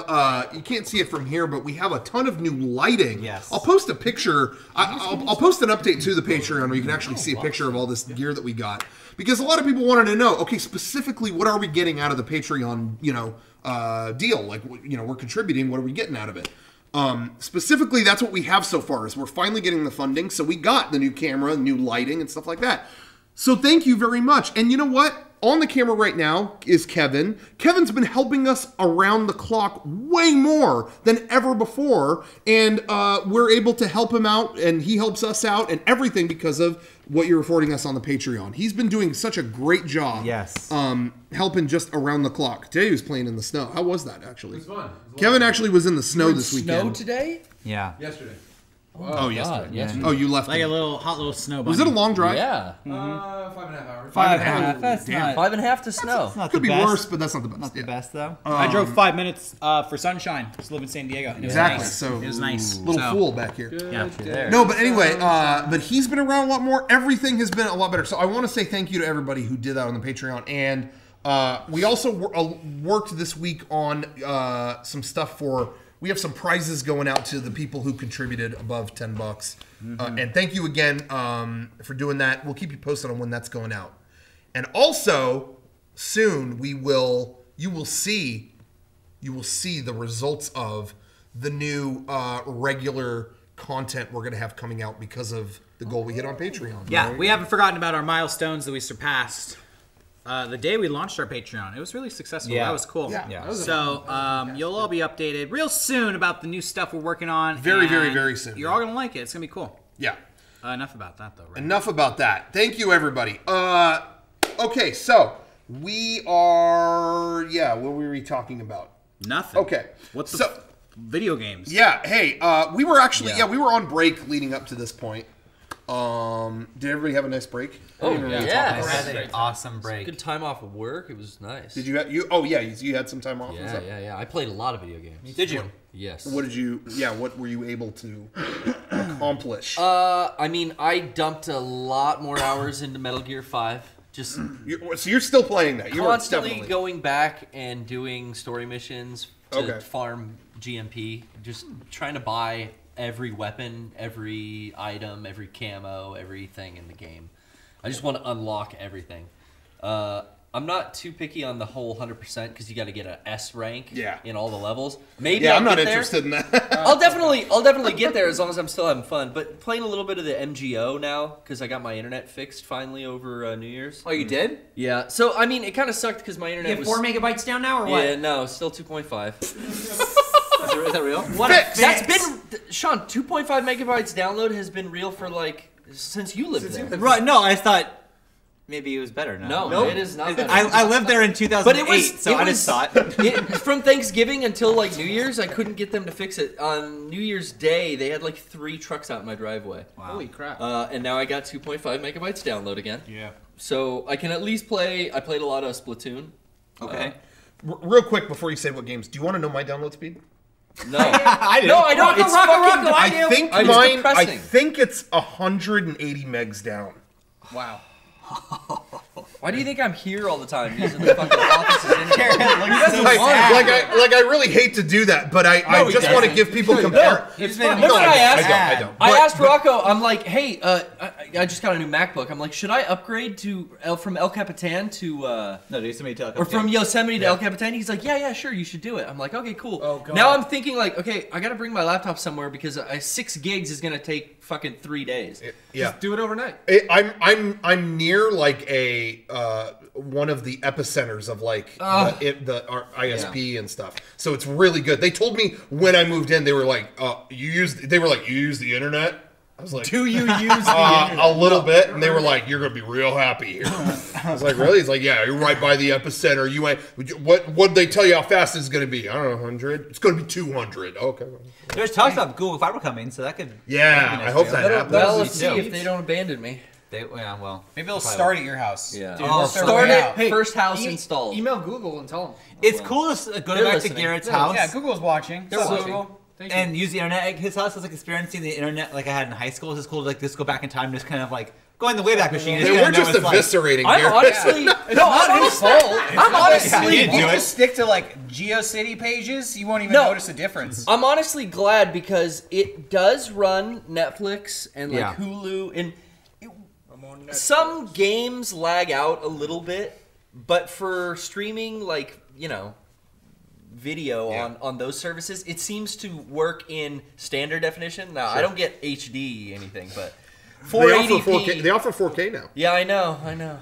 you can't see it from here, but we have a ton of new lighting. Yes. I'll post a picture, I'll post an update to the Patreon where you can actually see a picture of all this gear that we got. Because a lot of people wanted to know, okay, specifically, what are we getting out of the Patreon, deal? Like, we're contributing, what are we getting out of it? Specifically, that's what we have so far, is we're finally getting the funding. So we got the new camera, new lighting, and stuff like that. So thank you very much. And you know what? On the camera right now is Kevin. Kevin's been helping us around the clock way more than ever before. And we're able to help him out, and he helps us out and everything because of what you're affording us on the Patreon. He's been doing such a great job. Yes. Helping just around the clock. Today he was playing in the snow. How was that, actually? It was fun. Kevin actually was in the snow this weekend. Snow today? Yeah. Yesterday. Oh, yesterday. Yeah. Oh, you left. Like a little hot little snow bunny. Was it a long drive? Yeah. 5.5 hours. 5.5. That's not, 5.5 to snow. that's not Could the be best. worse, but that's not the best. Not the best though. I drove 5 minutes for sunshine. Just live in San Diego. And it was Exactly. nice. So it was nice. Little So, fool back here. Yeah. No, but anyway, but he's been around a lot more. Everything has been a lot better. So I want to say thank you to everybody who did that on the Patreon. And we also worked this week on some stuff for. We have some prizes going out to the people who contributed above $10. And thank you again for doing that. We'll keep you posted on when that's going out. And also, soon you will see the results of the new regular content we're going to have coming out because of the goal we hit on Patreon. Yeah, we haven't forgotten about our milestones that we surpassed. The day we launched our Patreon, it was really successful. Yeah. That was cool. Yeah. So you'll all be updated real soon about the new stuff we're working on. Very, very, and very soon. You're all gonna like it. It's gonna be cool. Yeah. Enough about that though. Right? Enough about that. Thank you, everybody. Okay, so we are. Yeah, what were we talking about? Nothing. Okay. What's the video games? Yeah. Hey, we were actually. Yeah, we were on break leading up to this point. Did everybody have a nice break? Oh, I yeah. had an awesome break. Good time off of work. It was nice. Did you have you? Oh yeah, you had some time off. and stuff? Yeah. I played a lot of video games. Did you? Yes. What did you? Yeah, what were you able to accomplish? I mean, I dumped a lot more hours into Metal Gear 5. Just So you're still playing that? You're constantly definitely going back and doing story missions to Okay. farm GMP. Just trying to buy every weapon, every item, every camo, everything in the game. I just want to unlock everything. I'm not too picky on the whole 100% because you got to get an S rank in all the levels. Maybe Yeah, I'll I'm not get there. interested in that. I'll definitely get there as long as I'm still having fun. But playing a little bit of the MGO now because I got my internet fixed finally over New Year's. Oh, you did? Yeah. So I mean, it kind of sucked because my internet You have was 4 megabytes down now, or what? Yeah, no, still 2.5. Is that real? What a That's fix. been Sean. 2.5 megabytes download has been real for like since you lived there. Right. No, I thought maybe it was better now. No, it is not better. I lived there in 2008, But it was, so I just thought. From Thanksgiving until like New Year's, I couldn't get them to fix it. On New Year's Day, they had like 3 trucks out in my driveway. Wow. Holy crap. And now I got 2.5 megabytes download again. Yeah. So I can at least play. I played a lot of Splatoon. Okay. Real quick before you say what games, do you want to know my download speed? No, I do. no, I don't. It's Rocco, fucking. Rocco, I think It's mine. I depressing. think it's 180 megs down. Wow. Why do you think I'm here all the time using the fucking offices in here? Like I really hate to do that, but I just want to give people compare. It's fun. Remember No, I asked? I don't. I But- asked Rocco. I'm like, hey, I just got a new MacBook. I'm like, should I upgrade to from El Capitan to No, do somebody tell. or from Yosemite to El Capitan? He's like, yeah, sure, you should do it. I'm like, okay, cool. Oh, God. Now I'm thinking like, okay, I got to bring my laptop somewhere because 6 gigs is gonna take fucking 3 days. Yeah, Do it overnight. I'm near like a one of the epicenters of like our ISP and stuff. So it's really good. They told me when I moved in, they were like, you use the internet? I was like, Do you use the internet? a little bit, and they were like, "You're gonna be real happy here." I was like, "Really?" He's like, "Yeah, you're right by the epicenter. You ain't. What they tell you how fast it's gonna be? I don't know, 100. It's gonna be 200. Okay. There's talks about Google Fiber coming, so that could. Yeah, I hope that happens. Well, let's see if they don't abandon me. Well, Maybe they'll start at your house. Yeah. Dude, Oh, they'll Start right it. out. First house installed. Email Google and tell them. it's cool to go They're back listening. to Garrett's Yeah, house. Yeah, Google's watching. They're So- watching. Thank you. And use the internet at his house. It's like experiencing the internet like I had in high school. It's just cool to like just go back in time, just kind of like go in the Wayback Machine. They were just eviscerating. I'm Garrett. honestly I'm honestly If you just stick to like GeoCity pages, you won't even No. notice a difference. I'm honestly glad because it does run Netflix and like Yeah. Hulu and some games lag out a little bit, but for streaming like, video on those services, it seems to work in standard definition. Now, I don't get HD anything, but 480p. They offer 4K now. Yeah, I know.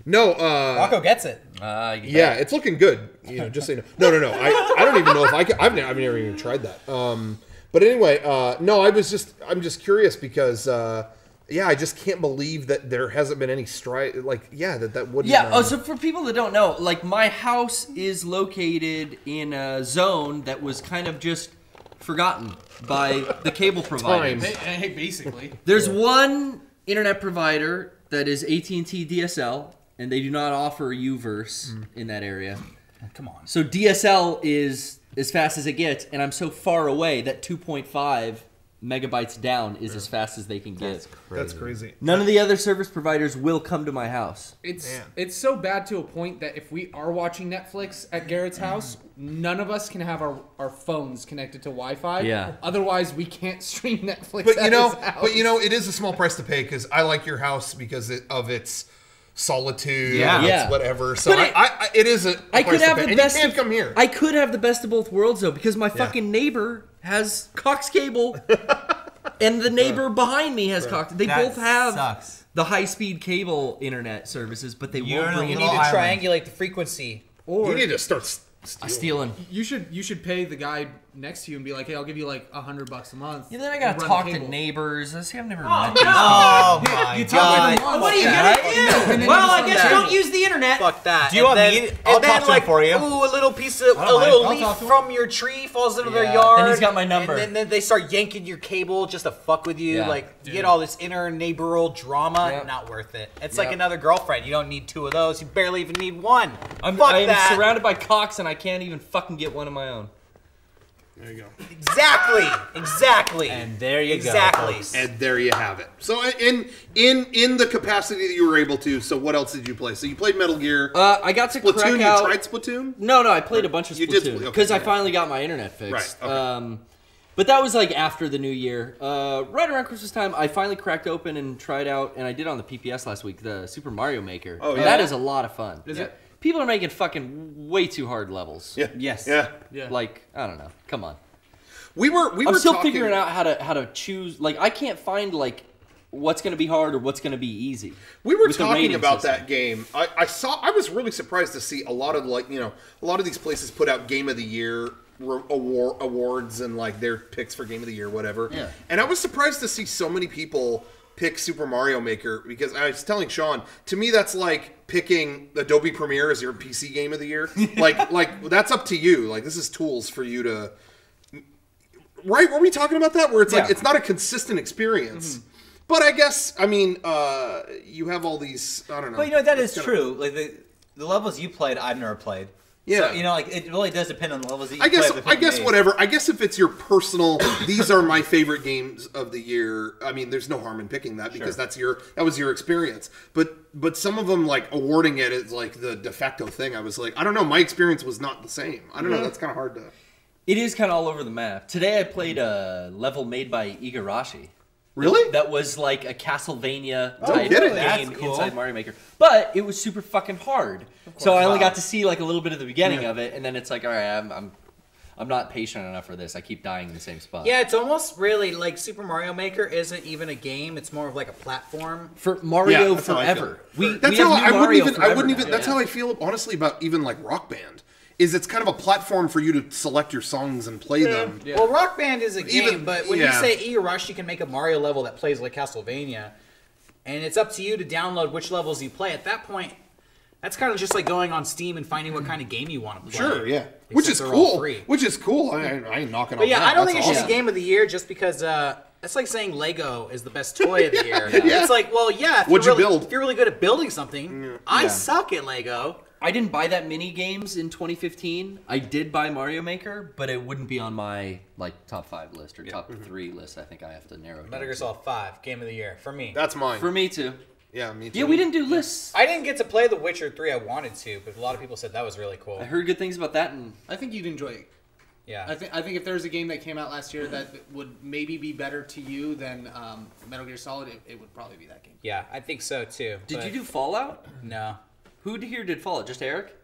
No, Rocco gets it. Yeah, it's looking good. Just so you know. No. I don't even know if I can. I've never even tried that. But anyway, no, I'm just curious because, I just can't believe that there hasn't been any strike. Like, that wouldn't. Yeah. So for people that don't know, like my house is located in a zone that was kind of just forgotten by the cable providers. Hey, basically, there's one internet provider that is AT&T DSL. And they do not offer UVerse in that area. Come on. So DSL is as fast as it gets, and I'm so far away that 2.5 megabytes down is as fast as they can get. That's crazy. None of the other service providers will come to my house. It's so bad to a point that if we are watching Netflix at Garrett's house, none of us can have our phones connected to Wi-Fi. Yeah. Otherwise, we can't stream Netflix. But at his house. it is a small price to pay because I like your house because of its solitude, yeah, whatever. So it is a. I could have the best. You can't come here. I could have the best of both worlds though, because my fucking neighbor has Cox cable, and the neighbor behind me has Cox. They both have the high-speed cable internet services, but they won't bring it. You need to triangulate the frequency. Or you need to start stealing. You should pay the guy next to you and be like, hey, I'll give you like $100 a month. Yeah, then I gotta talk to neighbors. I've never met these. Oh my god! What are you gonna do? Well, I guess don't use the internet. Fuck that. Do you want me? I'll talk to him for you. Ooh, a little piece of a little leaf from your tree falls into their yard. Then he's got my number. And then they start yanking your cable just to fuck with you. Like you get all this inner neighboral drama. Not worth it. It's like another girlfriend. You don't need two of those. You barely even need one. I am surrounded by Cox, and I can't even fucking get one of my own. There you go. Exactly. And there you go. And there you have it. So in the capacity that you were able to, so what else did you play? So you played Metal Gear. I got to Splatoon. crack out. You tried Splatoon? No, I played a bunch of Splatoon because I finally got my internet fixed. Right. Okay. But that was like after the new year. Right around Christmas time, I finally cracked open and tried out, and I did on the PPS last week, the Super Mario Maker. Oh, yeah. That is a lot of fun. Is it? People are making fucking way too hard levels. Yeah. Yes. Yeah. Like, I don't know. Come on. We were I'm still talking... figuring out how to choose. Like, I can't find like what's going to be hard or what's going to be easy. We were talking about that game. I was really surprised to see a lot of a lot of these places put out Game of the Year awards and like their picks for Game of the Year, whatever. Yeah. And I was surprised to see so many people pick Super Mario Maker because I was telling Sean, to me that's like picking Adobe Premiere as your PC Game of the Year. like that's up to you. Like this is tools for you to. Right? Were we talking about that? Where it's like it's not a consistent experience. Mm-hmm. But I guess you have all these. I don't know. But that is true. Like the levels you played, I've never played. Yeah. So, like it really does depend on the levels that you play. I guess whatever. I guess if it's your personal, these are my favorite games of the year. I mean, there's no harm in picking that because that was your experience. But some of them like awarding it as like the de facto thing. I was like, I don't know. My experience was not the same. I don't know. That's kind of hard to. It is kind of all over the map. Today I played a level made by Igarashi. Really? That was like a Castlevania type game inside Mario Maker. But it was super fucking hard. So I only got to see like a little bit of the beginning of it, and then it's like, all right, I'm not patient enough for this. I keep dying in the same spot. Yeah, it's almost really like Super Mario Maker isn't even a game. It's more of like a platform. For Mario Forever. That's how I feel honestly about even like Rock Band. Is it's kind of a platform for you to select your songs and play them. Yeah. Well, Rock Band is a game, but when you say Igarashi, you can make a Mario level that plays like Castlevania, and it's up to you to download which levels you play. At that point, that's kind of just like going on Steam and finding what kind of game you want to play. Sure, yeah. Which is cool. Which is cool. I ain't knocking on that. But I don't think it's just Game of the Year just because it's like saying Lego is the best toy of the year. It's like, well, what'd you build? If you're really good at building something, I suck at Lego. I didn't buy that mini games in 2015. I did buy Mario Maker, but it wouldn't be on my like top 5 list or top 3 list. I think I have to narrow it. Metal Gear Solid 5 Game of the Year for me. That's mine. For me too. Yeah, me too. Yeah, we didn't do lists. I didn't get to play The Witcher 3. I wanted to, but a lot of people said that was really cool. I heard good things about that, and I think you'd enjoy it. Yeah, I think if there's a game that came out last year that would maybe be better to you than Metal Gear Solid, it would probably be that game. Yeah, I think so too. Did you do Fallout? No. Who here did Fallout? Just Eric?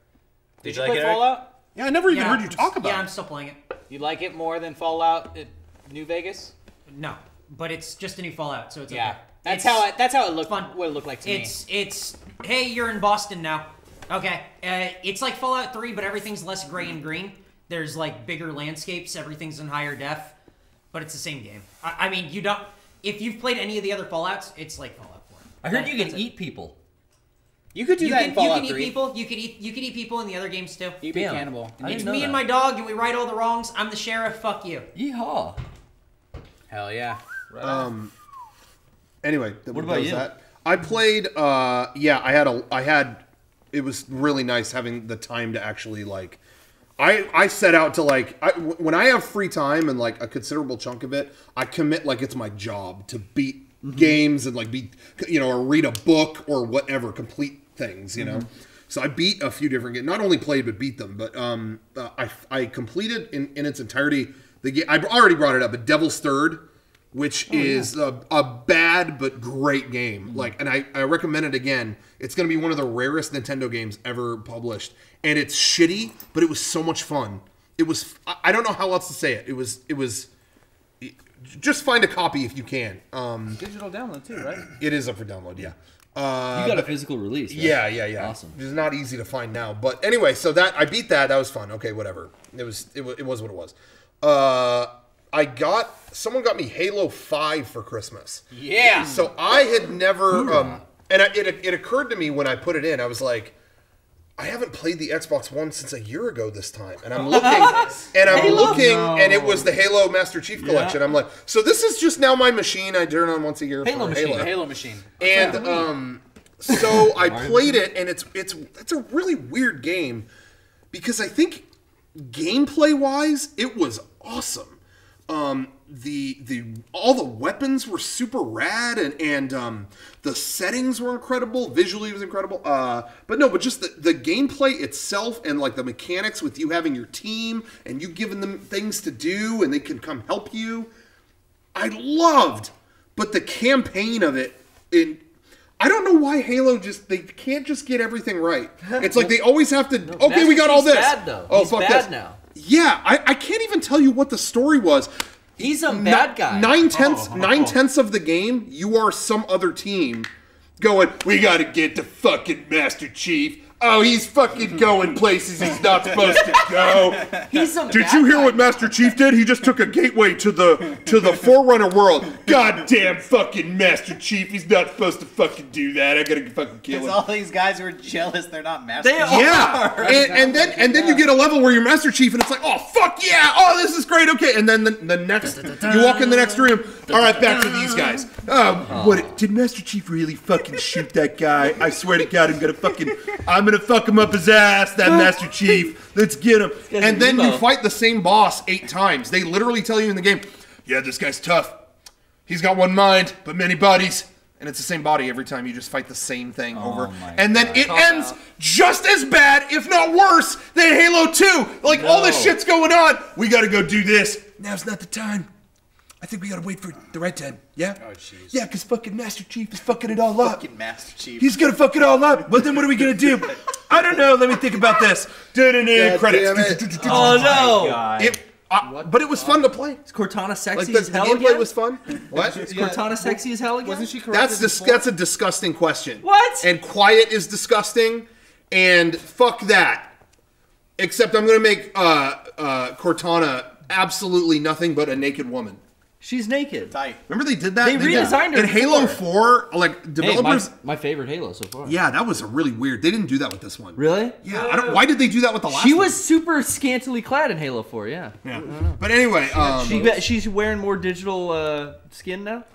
Did you play Fallout? Yeah, I never even heard you talk about it. Yeah, I'm still playing it. You like it more than Fallout at New Vegas? No, but it's just a new Fallout, so it's Yeah. okay. That's how it looked. fun. What it looked like to me. It's hey, you're in Boston now. Okay, it's like Fallout 3, but everything's less gray and green. There's like bigger landscapes. Everything's in higher def, but it's the same game. I mean, you don't. If you've played any of the other Fallouts, it's like Fallout 4. I heard you can eat people. You could do that in Fallout 3. You can eat people. You could eat people in the other games too. You be cannibal. It's me and my dog, and we right all the wrongs. I'm the sheriff. Fuck you. Yeehaw. Hell yeah. Anyway, what about you? That. I played. I had. It was really nice having the time to actually like. I set out to like when I have free time and like a considerable chunk of it, I commit like it's my job to beat games and like or read a book or whatever, complete things, you know. So I beat a few different games. Not only played but beat them. But I completed in its entirety the game. I already brought it up, but Devil's Third, which is a bad but great game. Like, and I recommend it again. It's going to be one of the rarest Nintendo games ever published, and it's shitty, but it was so much fun. It was. I don't know how else to say it. It was. Just find a copy if you can. Digital download too, right? It is up for download. Yeah. You got a physical release, right? Yeah. Awesome. It's not easy to find now, but anyway, so that I beat that. That was fun. Okay, whatever. It was what it was. Someone got me Halo 5 for Christmas. Yeah. So I had never, it occurred to me when I put it in, I was like, I haven't played the Xbox One since a year ago this time. And I'm looking, and it was the Halo Master Chief Collection. I'm like, so this is just now my machine I turn on once a year Halo for machine. Halo. Machine. And so I played it, and it's a really weird game because I think gameplay wise it was awesome. All the weapons were super rad, and the settings were incredible. Visually, it was incredible. But just the gameplay itself and like the mechanics with you having your team and you giving them things to do and they can come help you. I loved, but the campaign of it. I don't know why Halo they can't just get everything right. It's like they always have to. Okay, we got all this. Bad, though. Oh, He's fuck bad this. now. Yeah, I can't even tell you what the story was. He's a bad guy. Nine tenths of the game, you are some other team going, we gotta get the fucking Master Chief. Oh, he's fucking going places he's not supposed to go. Did you hear what Master Chief did? He just took a gateway to the Forerunner world. Goddamn fucking Master Chief. He's not supposed to fucking do that. I gotta fucking kill him. Because all these guys were jealous they're not Master Chief. Yeah. And then you get a level where you're Master Chief and it's like, oh, fuck yeah. Oh, this is great. Okay. And then the next, you walk in the next room. All right, back to these guys. What? Did Master Chief really fucking shoot that guy? I swear to God, I'm gonna fuck him up his ass, that Master Chief. Let's get him. And then you fight the same boss 8 times. They literally tell you in the game, yeah, this guy's tough. He's got one mind, but many bodies. And it's the same body every time. You just fight the same thing over. And then it ends just as bad, if not worse, than Halo 2. Like, all this shit's going on. We gotta go do this. Now's not the time. I think we gotta wait for the right time. Yeah? Oh, jeez. Yeah, because fucking Master Chief is fucking it all up. Fucking Master Chief. He's gonna fuck it all up. Well, then what are we gonna do? I don't know. Let me think about this. Credits. Oh, no. But it was fun to play. Is Cortana sexy Like as the hell gameplay again? was fun. What? Is Cortana sexy as hell again? Wasn't she correct? That's a disgusting question. What? And quiet is disgusting. And fuck that. Except I'm gonna make Cortana absolutely nothing but a naked woman. She's naked. Tight. Remember they did that? They redesigned her in Halo before. 4. Like developers. Hey, my favorite Halo so far. Yeah, that was a really weird. They didn't do that with this one. Really? Yeah. Why did they do that with the last? She one? was super scantily clad in Halo 4. Yeah. But anyway, she's wearing more digital skin now.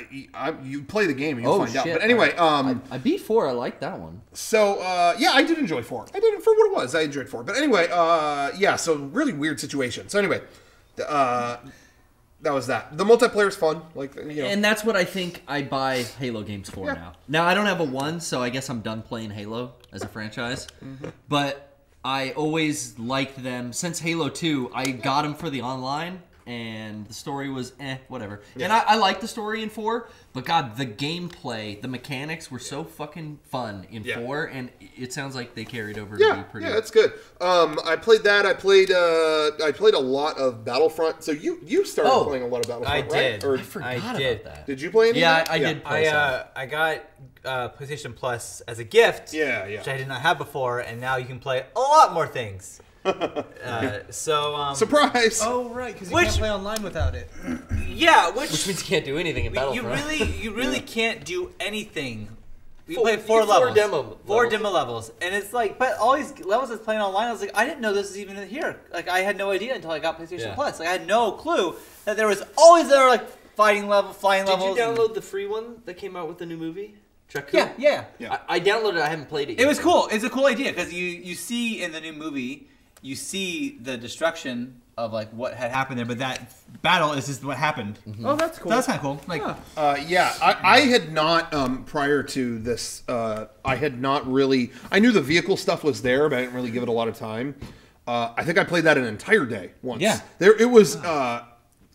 You play the game and you'll find out. But anyway, I beat 4. I like that one. So yeah, I did enjoy 4. I did it for what it was. I enjoyed 4. But anyway, yeah. So really weird situation. So anyway, that was that. The multiplayer's fun, like And that's what I think I buy Halo games for now. Now I don't have a 1, so I guess I'm done playing Halo as a franchise. But I always liked them since Halo 2. I got them for the online. and the story was whatever. Yeah. And I liked the story in 4, but God, the gameplay, the mechanics were so fucking fun in 4, and it sounds like they carried over to be pretty. Yeah, it's good. I played that. I played a lot of Battlefront. So you started playing a lot of Battlefront, right? Or, I forgot about that. Did you play any? Yeah, I did play some. I got PlayStation Plus as a gift, which I did not have before, and now you can play a lot more things. Surprise! Oh right, because you can't play online without it. Yeah, which means you can't do anything in Battlefront. You really can't do anything. You play 4 levels, 4 demo levels, and it's like, but all these levels that's playing online, I was like, I didn't know this was even here. Like, I had no idea until I got PlayStation Plus. Like, I had no clue that there was always there like flying levels. Did you download the free one that came out with the new movie? Jakku? Yeah. I downloaded it. I haven't played it yet. It was cool. It's a cool idea because you see in the new movie, you see the destruction of like what had happened there, but that battle is just what happened. Mm-hmm. Oh, that's cool. So that's kind of cool. Like, I had not prior to this. I had not really. I knew the vehicle stuff was there, but I didn't really give it a lot of time. I think I played that an entire day once. Yeah, it was.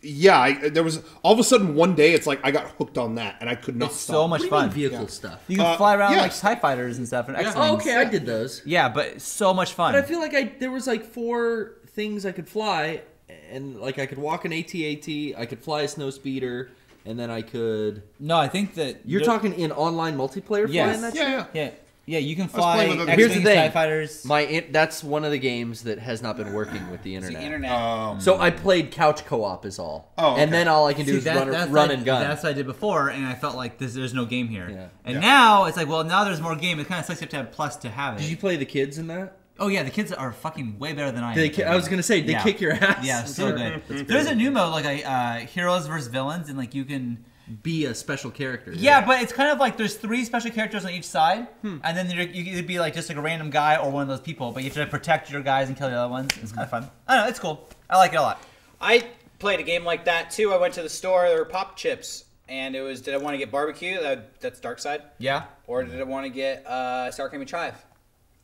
There was all of a sudden one day it's like I got hooked on that and I could not stop. So much fun. Vehicle stuff. You can fly around like TIE fighters and stuff and X-Wings. Oh, okay, I did those. Yeah, but so much fun. But I feel like there was like 4 things I could fly, and like I could walk an AT-AT, I could fly a snow speeder, and then I could. No, I think that you're talking in online multiplayer flying that shit? Yeah, you can fly Here's the thing. TIE fighters. That's one of the games that has not been working with the internet. The internet. So I played couch co-op is all. Oh, okay. And then all I can do is run and gun. That's what I did before, and I felt like there's no game here. Yeah. And now it's like, well, now there's more game. It kind of sucks you have to have Plus to have it. Did you play the kids in that? Oh yeah, the kids are fucking way better than I am. I was gonna say they kick your ass. Yeah, so good. There's a new mode like a heroes versus villains, and like you can be a special character. Yeah, but it's kind of like there's 3 special characters on each side, and then you could be like just like a random guy or one of those people, but you have to protect your guys and kill the other ones. It's kind of fun. I don't know, it's cool. I like it a lot. I played a game like that too. I went to the store. There were pop chips, and it was, did I want to get barbecue? That's dark side. Yeah. Or did I want to get sour cream and chive?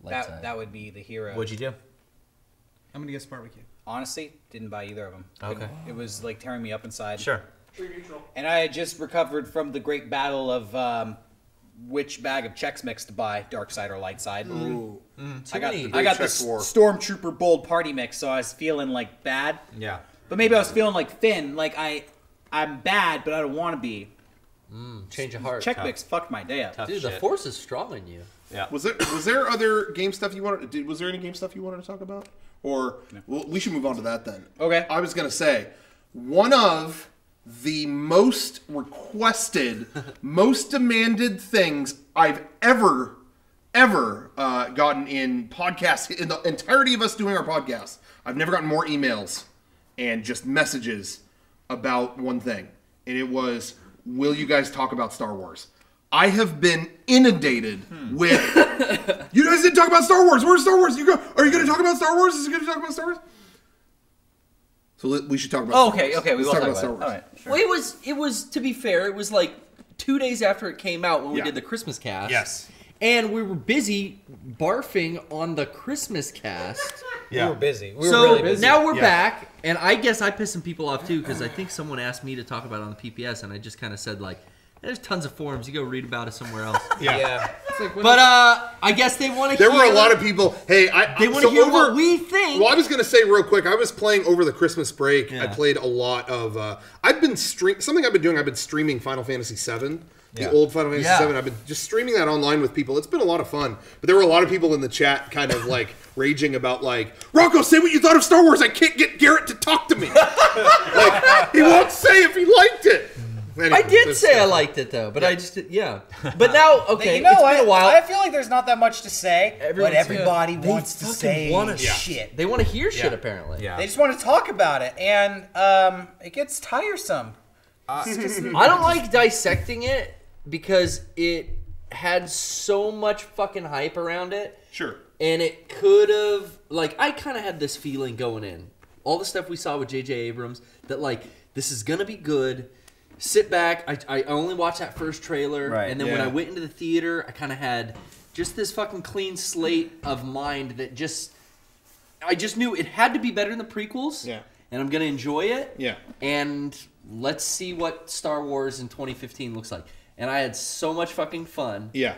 That would be the hero. What'd you do? I'm gonna guess barbecue. Honestly, didn't buy either of them. Okay. It was like tearing me up inside. Sure. And I had just recovered from the great battle of which bag of Chex Mix to buy, dark side or light side. Ooh. I got the Stormtrooper Bold Party Mix, so I was feeling like bad. Yeah. But maybe I was feeling like Finn, like I'm bad, but I don't want to be. Change of heart. Chex Mix fucked my day up. Dude, the force is strong in you. Yeah. Was there other game stuff you wanted? Was there any game stuff you wanted to talk about? Or well, we should move on to that then. Okay. I was gonna say one of the most requested, most demanded things I've ever gotten in podcasts, in the entirety of us doing our podcast. I've never gotten more emails and just messages about one thing. And it was, will you guys talk about Star Wars? I have been inundated with, you guys didn't talk about Star Wars. Where's Star Wars? Are you going to talk about Star Wars? Is it going to talk about Star Wars? So we should talk about Star Wars. Okay, we will talk about Star Wars. All right, sure. Well, it was to be fair, it was like 2 days after it came out when we did the Christmas cast. Yes. And we were busy barfing on the Christmas cast. Yeah. We were busy. We So were really busy. now we're back, and I guess I pissed some people off too, because I think someone asked me to talk about it on the PPS, and I just kind of said like, there's tons of forums. You go read about it somewhere else. Yeah. But I guess they want to hear... There were a lot of people... Hey, they want to hear what we think. Well, I was going to say real quick, I was playing over the Christmas break. Yeah. I played a lot of... I've been streaming Final Fantasy VII. The old Final Fantasy VII. I've been just streaming that online with people. It's been a lot of fun. But there were a lot of people in the chat kind of like raging about like, Rocco, say what you thought of Star Wars. I can't get Garrett to talk to me. Like, he won't say if he liked it. Anyway, I did say I liked it though, but I just But now, okay, you know, it's been a while. I feel like there's not that much to say, but everybody They wants to say shit. They want to hear shit apparently. Yeah. They just want to talk about it, and it gets tiresome. I don't like dissecting it because it had so much fucking hype around it. Sure. And it could have, like, I kind of had this feeling going in. All the stuff we saw with J.J. Abrams, that, like, this is going to be good. Sit back. I only watched that first trailer. Right. And then when I went into the theater, I kind of had just this fucking clean slate of mind that I just knew it had to be better than the prequels. Yeah. and I'm gonna enjoy it. Yeah. And let's see what Star Wars in 2015 looks like. And I had so much fucking fun. Yeah.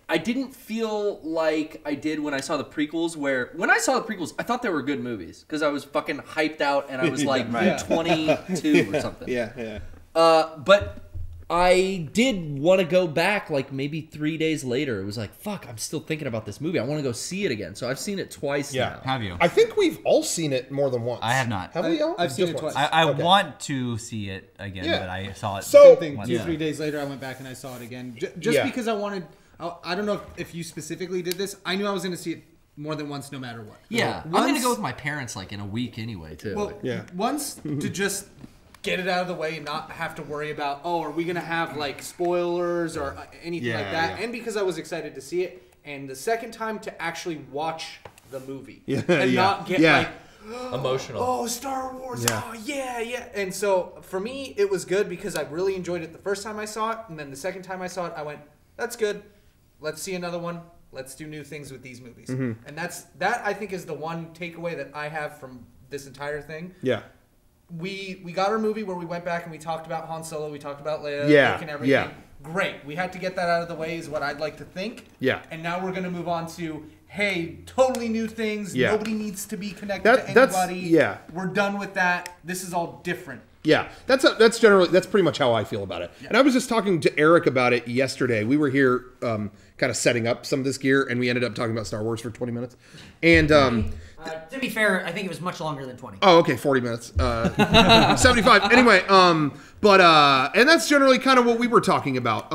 I didn't feel like I did when I saw the prequels, where when I saw the prequels, I thought they were good movies because I was fucking hyped out and I was like 22 or something. Yeah. But I did want to go back like maybe 3 days later. It was like, fuck, I'm still thinking about this movie. I want to go see it again. So I've seen it twice now. Have you? I think we've all seen it more than once. I have not. Have we all? I've seen it twice. I want to see it again, but I saw it. So, Same thing. 2-3 days later, I went back and I saw it again. Just because I wanted. I don't know if you specifically did this. I knew I was going to see it more than once, no matter what. Yeah, I'm going to go with my parents like in a week anyway, too. Well, once to just get it out of the way and not have to worry about, are we going to have like spoilers or anything like that. And because I was excited to see it. And the second time to actually watch the movie. And not get like, emotional. Oh, Star Wars. Oh, yeah. And so for me, it was good because I really enjoyed it the first time I saw it. And then the second time I saw it, I went, that's good. Let's see another one. Let's do new things with these movies. And that I think is the one takeaway that I have from this entire thing. Yeah. We got our movie where we went back and we talked about Han Solo, we talked about Leia, and everything. Yeah. Great. We had to get that out of the way is what I'd like to think. Yeah. And now we're going to move on to, hey, totally new things. Yeah. Nobody needs to be connected to anybody. We're done with that. This is all different. Yeah, that's pretty much how I feel about it. Yeah. And I was just talking to Eric about it yesterday. We were here kind of setting up some of this gear, and we ended up talking about Star Wars for 20 minutes. And to be fair, I think it was much longer than 20. Oh, okay, 40 minutes. 75. Anyway, and that's generally kind of what we were talking about.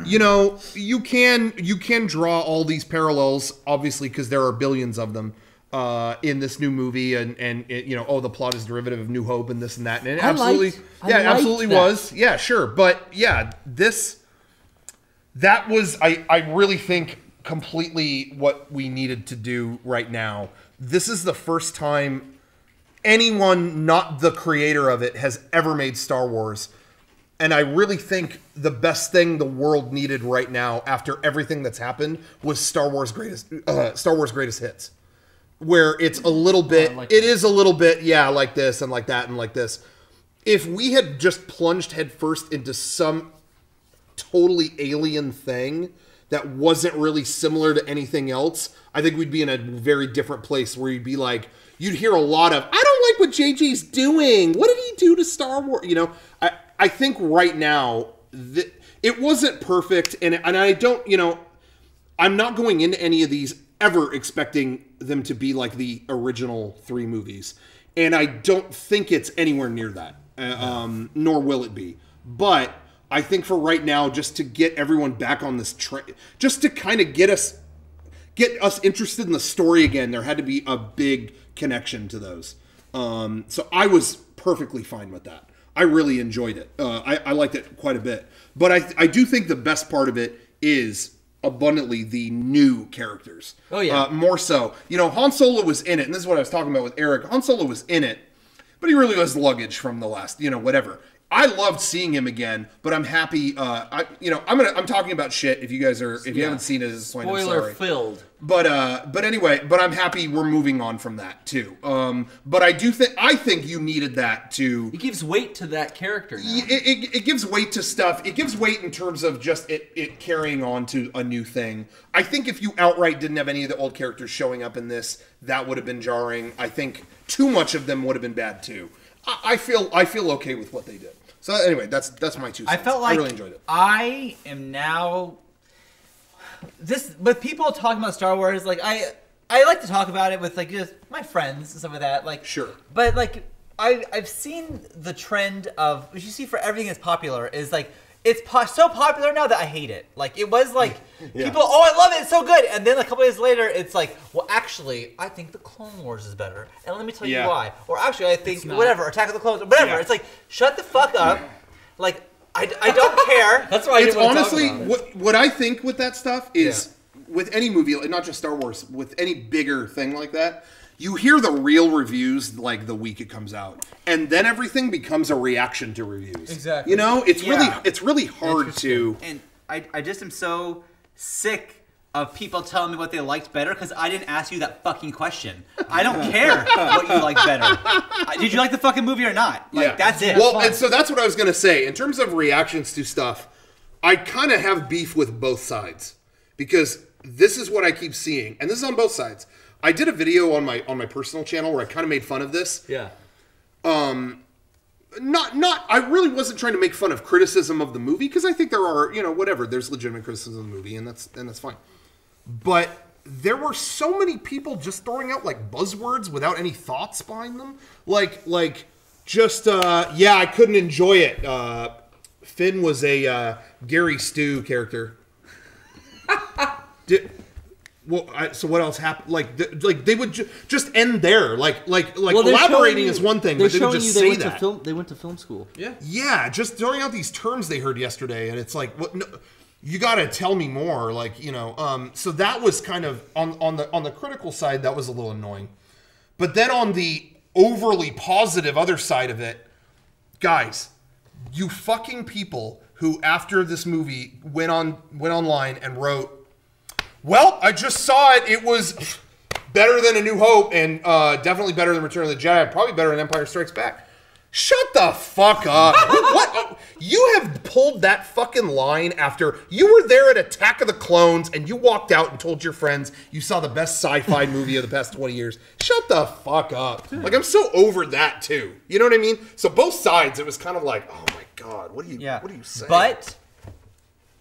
You can draw all these parallels, obviously, because there are billions of them. In this new movie, and the plot is derivative of New Hope and this and that, and it absolutely was. Yeah, sure, but yeah, that was I really think completely what we needed to do right now. This is the first time anyone not the creator of it has ever made Star Wars, and I really think the best thing the world needed right now, after everything that's happened, was Star Wars Greatest Hits. Where it's a little bit, like this and like that and like this. If we had just plunged headfirst into some totally alien thing that wasn't really similar to anything else, I think we'd be in a very different place where you'd be like, you'd hear a lot of, I don't like what JJ's doing. What did he do to Star Wars? I think right now, it wasn't perfect, and I don't, I'm not going into any of these ever expecting them to be like the original 3 movies. And I don't think it's anywhere near that, nor will it be. But I think for right now, just to get everyone back on this train, just to kind of get us interested in the story again, there had to be a big connection to those. So I was perfectly fine with that. I really enjoyed it. I liked it quite a bit. But I do think the best part of it is abundantly the new characters. Oh, yeah. More so. Han Solo was in it, and this is what I was talking about with Eric. Han Solo was in it, but he really was luggage from the last, whatever. I loved seeing him again, but I'm happy. I'm talking about shit. If you guys if you haven't seen it at this point, I'm sorry. Spoiler filled. But anyway, I'm happy we're moving on from that too. But I think you needed that to. It gives weight to that character now. It gives weight to stuff. It gives weight in terms of just it carrying on to a new thing. I think if you outright didn't have any of the old characters showing up in this, that would have been jarring. I think too much of them would have been bad too. I feel okay with what they did. So anyway, that's my 2 cents. I felt like I really enjoyed it. I am now with people talking about Star Wars. Like I like to talk about it with like just my friends and stuff like that. Like sure, but like I've seen the trend of what you see for everything that's popular is like it's so popular now that I hate it. like it was like people, I love it, it's so good, and then a couple days later it's like, well actually I think the Clone Wars is better, and let me tell you why. Or actually I think whatever, Attack of the Clones, whatever. It's like, shut the fuck up. Like I don't care. That's why it's honestly what I think with that stuff is with any movie, not just Star Wars, with any bigger thing like that, you hear the real reviews like the week it comes out, and then everything becomes a reaction to reviews. Exactly. It's really hard to. And I just am so sick of people telling me what they liked better because I didn't ask you that fucking question. I don't care what you like better. Did you like the fucking movie or not? Like, that's it. Well, and so that's what I was going to say. In terms of reactions to stuff, I kind of have beef with both sides because this is what I keep seeing, and this is on both sides. I did a video on my personal channel where I kind of made fun of this. Yeah. I really wasn't trying to make fun of criticism of the movie because I think there are, whatever, there's legitimate criticism of the movie and that's fine. But there were so many people just throwing out like buzzwords without any thoughts behind them. I couldn't enjoy it. Finn was a Gary Stu character. So what else happened? They would just end there. Elaborating is one thing, but they would just say that. They went to film school. Yeah. Yeah, just throwing out these terms they heard yesterday, and it's like, what? No, you got to tell me more. So that was kind of on the critical side. That was a little annoying, but then on the overly positive other side of it, guys, you fucking people who after this movie went online and wrote, well, I just saw it. It was better than A New Hope and definitely better than Return of the Jedi. Probably better than Empire Strikes Back. Shut the fuck up. What? You have pulled that fucking line after you were there at Attack of the Clones and you walked out and told your friends you saw the best sci-fi movie of the past 20 years. Shut the fuck up. I'm so over that too. You know what I mean? So both sides, it was kind of like, oh my God, what are you saying? But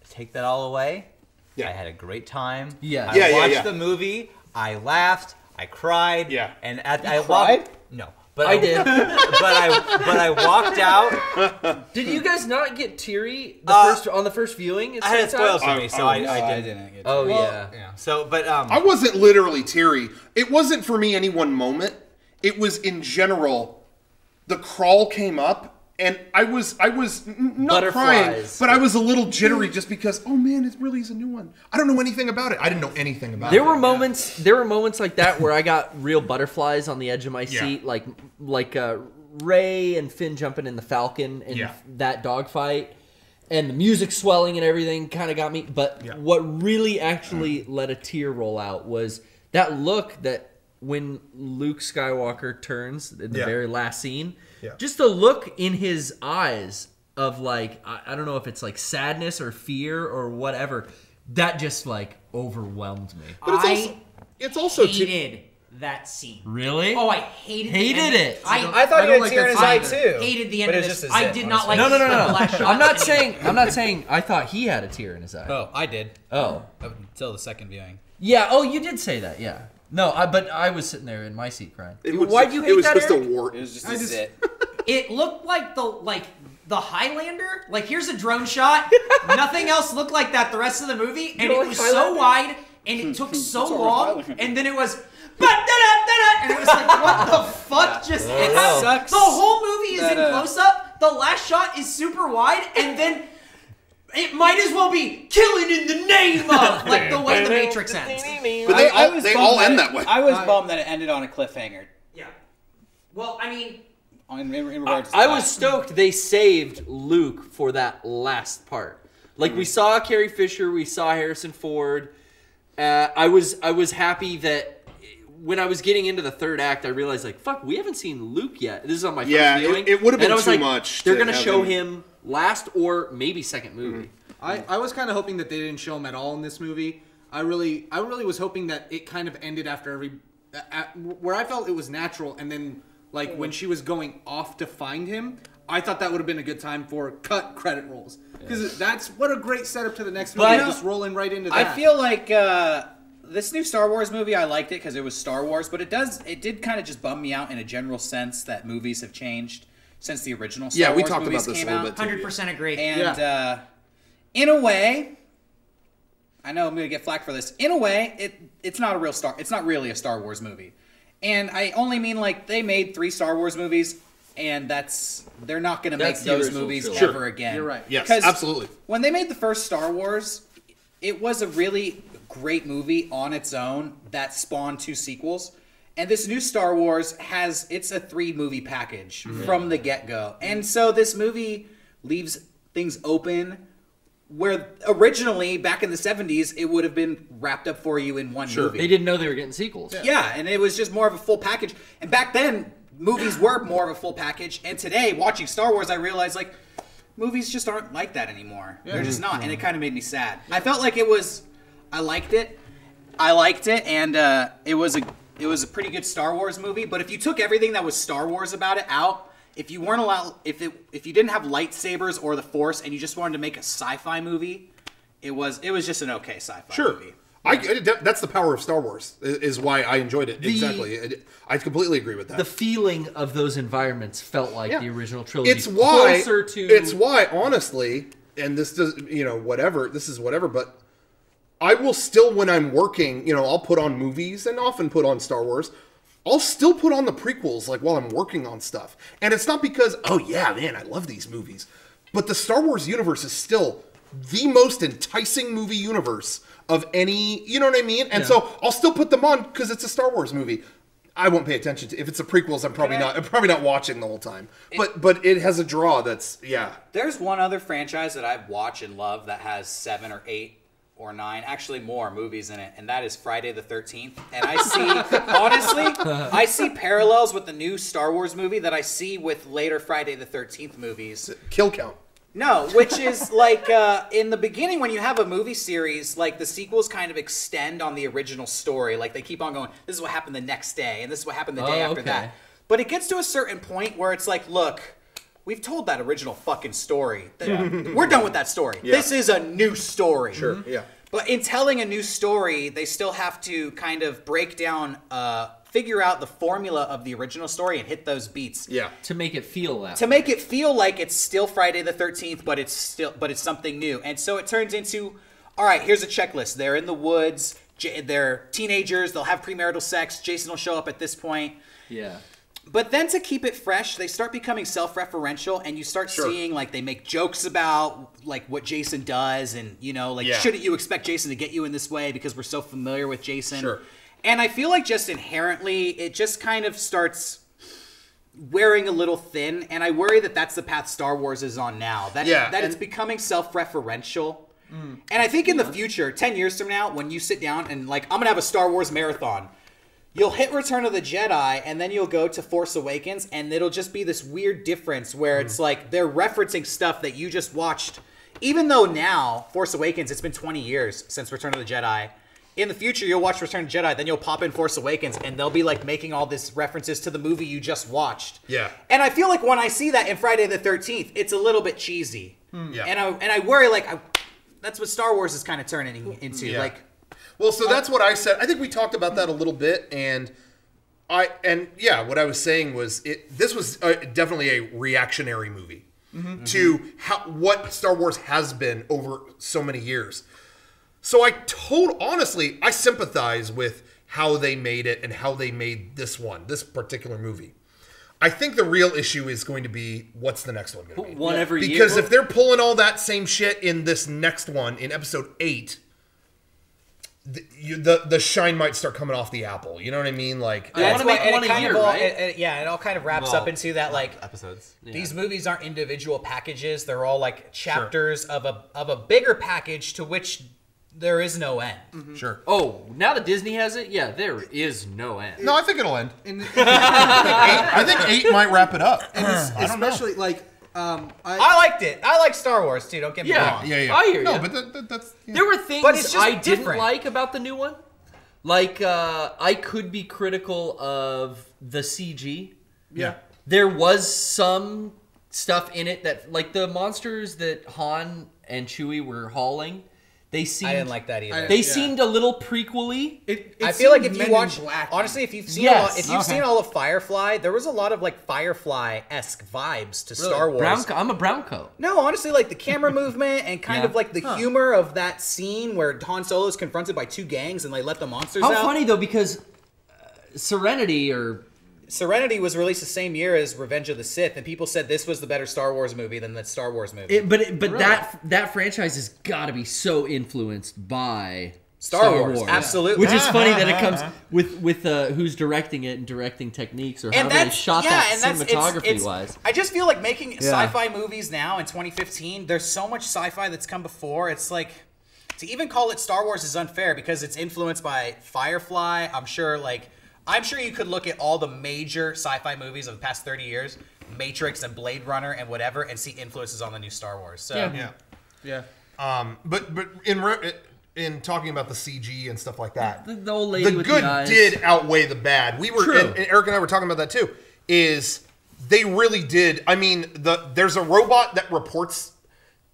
take that all away. Yeah. I had a great time. Yeah. I watched the movie. I laughed. I cried. Yeah. And I cried? No. But I did. but I walked out. Did you guys not get teary on the first viewing? I had it spoiled for me, so I didn't get Oh, yeah. So, but I wasn't literally teary. It wasn't for me any one moment. It was in general. The crawl came up. And I was not crying, but I was a little jittery just because, oh man, it really is a new one. I don't know anything about it. I didn't know anything about it. There were moments like that where I got real butterflies on the edge of my seat, like Rey and Finn jumping in the Falcon and that dogfight, and the music swelling and everything kind of got me. But what really actually let a tear roll out was that look that when Luke Skywalker turns in the very last scene. Yeah. Just a look in his eyes of like, I don't know if it's like sadness or fear or whatever, that just like overwhelmed me. But it's also hated that scene. Really? Oh, I hated it. I thought he had a tear in his eye too. Hated the end of this. I did not like No. the last shot. I'm not saying I thought he had a tear in his eye. Oh, I did. Oh. Until the second viewing. Yeah, you did say that, yeah. No, but I was sitting there in my seat crying. Why'd you hate that, Eric? It was just a zit. It looked like the Highlander. Like, here's a drone shot. Nothing else looked like that the rest of the movie. And it was so wide, and it took so long. And then it was... And it was like, what the fuck just happened? The whole movie is in close-up. The last shot is super wide, and then... It might as well be killing in the name of, like the way the Matrix ends. But they all end that way. I was bummed that it ended on a cliffhanger. Yeah. Well, I mean... In regards to I was stoked they saved Luke for that last part. Like, we saw Carrie Fisher, we saw Harrison Ford. I was happy that when I was getting into the third act, I realized, like, fuck, we haven't seen Luke yet. This is on my first viewing. It would have been too much. They're going to show him last or maybe second movie. I was kind of hoping that they didn't show him at all in this movie. I really was hoping that it kind of ended after where I felt it was natural, and then like when she was going off to find him, I thought that would have been a good time for cut credit rolls, because that's what a great setup to the next movie. Just rolling right into that. I feel like this new Star Wars movie, I liked it because it was Star Wars, but it did kind of just bum me out in a general sense that movies have changed since the original Star Wars talked movies about this came a little out. bit too. 100% agree. And in a way, I know I'm going to get flack for this. In a way, it's not really a Star Wars movie. And I only mean like they made 3 Star Wars movies, and they're not going to make those movies ever again. You're right. Yes, absolutely. When they made the first Star Wars, it was a really great movie on its own that spawned 2 sequels. And this new Star Wars it's a 3-movie package from the get-go. And so this movie leaves things open Where originally, back in the 70s, it would have been wrapped up for you in one movie. They didn't know they were getting sequels. Yeah, and it was just more of a full package. And back then, movies were more of a full package. And today, watching Star Wars, I realized, like, movies just aren't like that anymore. They're just not. And it kind of made me sad. I felt like it was... I liked it. And it was a pretty good Star Wars movie. But if you took everything that was Star Wars about it out, if you weren't allowed, if you didn't have lightsabers or the Force, and you just wanted to make a sci-fi movie, it was just an okay sci-fi movie. That's the power of Star Wars. Is why I enjoyed it. Exactly, I completely agree with that. The feeling of those environments felt like the original trilogy. It's why, honestly, and this does, whatever. This is whatever, but I will still, when I'm working, I'll put on movies and often put on Star Wars. I'll still put on the prequels like while I'm working on stuff. And it's not because, oh yeah, man, I love these movies. But the Star Wars universe is still the most enticing movie universe of any, you know what I mean? And so I'll still put them on because it's a Star Wars movie. I won't pay attention to if it's the prequels. I'm probably not watching the whole time. But it has a draw that's There's one other franchise that I watch and love that has 7 or 8 or 9, actually more movies in it, and that is Friday the 13th. And I see, honestly, I see parallels with the new Star Wars movie that I see with later Friday the 13th movies. Kill count. No, which is like in the beginning when you have a movie series, like the sequels kind of extend on the original story. Like they keep on going, this is what happened the next day, and this is what happened the day after that. But it gets to a certain point where it's like, look, we've told that original fucking story. We're done with that story. Yeah. This is a new story. Sure, yeah. But in telling a new story, they still have to kind of break down, figure out the formula of the original story and hit those beats. Yeah. To make it feel that. To make it feel like it's still Friday the 13th, but it's something new. And so it turns into, all right, here's a checklist. They're in the woods. They're teenagers. They'll have premarital sex. Jason will show up at this point. Yeah. But then to keep it fresh, they start becoming self-referential, and you start seeing, like, they make jokes about, like, what Jason does, and, shouldn't you expect Jason to get you in this way because we're so familiar with Jason? Sure. And I feel like just inherently, it just kind of starts wearing a little thin, and I worry that that's the path Star Wars is on now, that it's becoming self-referential. And I think in the future, 10 years from now, when you sit down and, like, I'm going to have a Star Wars marathon, you'll hit Return of the Jedi, and then you'll go to Force Awakens, and it'll just be this weird difference where it's like they're referencing stuff that you just watched. Even though now, Force Awakens, it's been 20 years since Return of the Jedi. In the future, you'll watch Return of the Jedi, then you'll pop in Force Awakens, and they'll be like making all these references to the movie you just watched. Yeah. And I feel like when I see that in Friday the 13th, it's a little bit cheesy. Yeah. And I worry, like, that's what Star Wars is kind of turning into. Yeah. Like, well, so that's what I said. I think we talked about that a little bit, and what I was saying was this was definitely a reactionary movie to what Star Wars has been over so many years. So honestly, I sympathize with how they made it and how they made this particular movie. I think the real issue is going to be what's the next one going to be? One every year. Because if they're pulling all that same shit in this next one, in episode 8, the shine might start coming off the apple. You know what I mean? Like, I want to make one a year, right? It all kind of wraps up into that, like, episodes. These movies aren't individual packages. They're all like chapters of a bigger package to which there is no end. Sure. Oh, now that Disney has it, there is no end. No, I think it'll end. I think 8 might wrap it up. And especially like. I liked it. I like Star Wars too. Don't get me wrong. Yeah. I hear you. No, but that's there were things I didn't like about the new one. Like I could be critical of the CG. Yeah. There was some stuff in it that, like, the monsters that Han and Chewie were hauling. I didn't like that either. They seemed a little prequely. I feel like if you watch, honestly, if you've seen seen all of Firefly, there was a lot of like Firefly-esque vibes to Star Wars. I'm a brown coat. No, honestly, like the camera movement and kind of like the humor of that scene where Han Solo is confronted by 2 gangs and they let the monsters out. How funny though, because Serenity was released the same year as Revenge of the Sith, and people said this was the better Star Wars movie than the Star Wars movie. But really? that franchise has got to be so influenced by Star Wars. Absolutely. Which is funny that it comes with who's directing it and directing techniques or how they shot that cinematography-wise. I just feel like making sci-fi movies now in 2015, there's so much sci-fi that's come before. It's like, to even call it Star Wars is unfair because it's influenced by Firefly. I'm sure you could look at all the major sci-fi movies of the past 30 years, Matrix and Blade Runner and whatever, and see influences on the new Star Wars. So yeah. But in talking about the CG and stuff like that, the old lady with good the eyes did outweigh the bad. We were and Eric and I were talking about that too. Is they really did? I mean, there's a robot that reports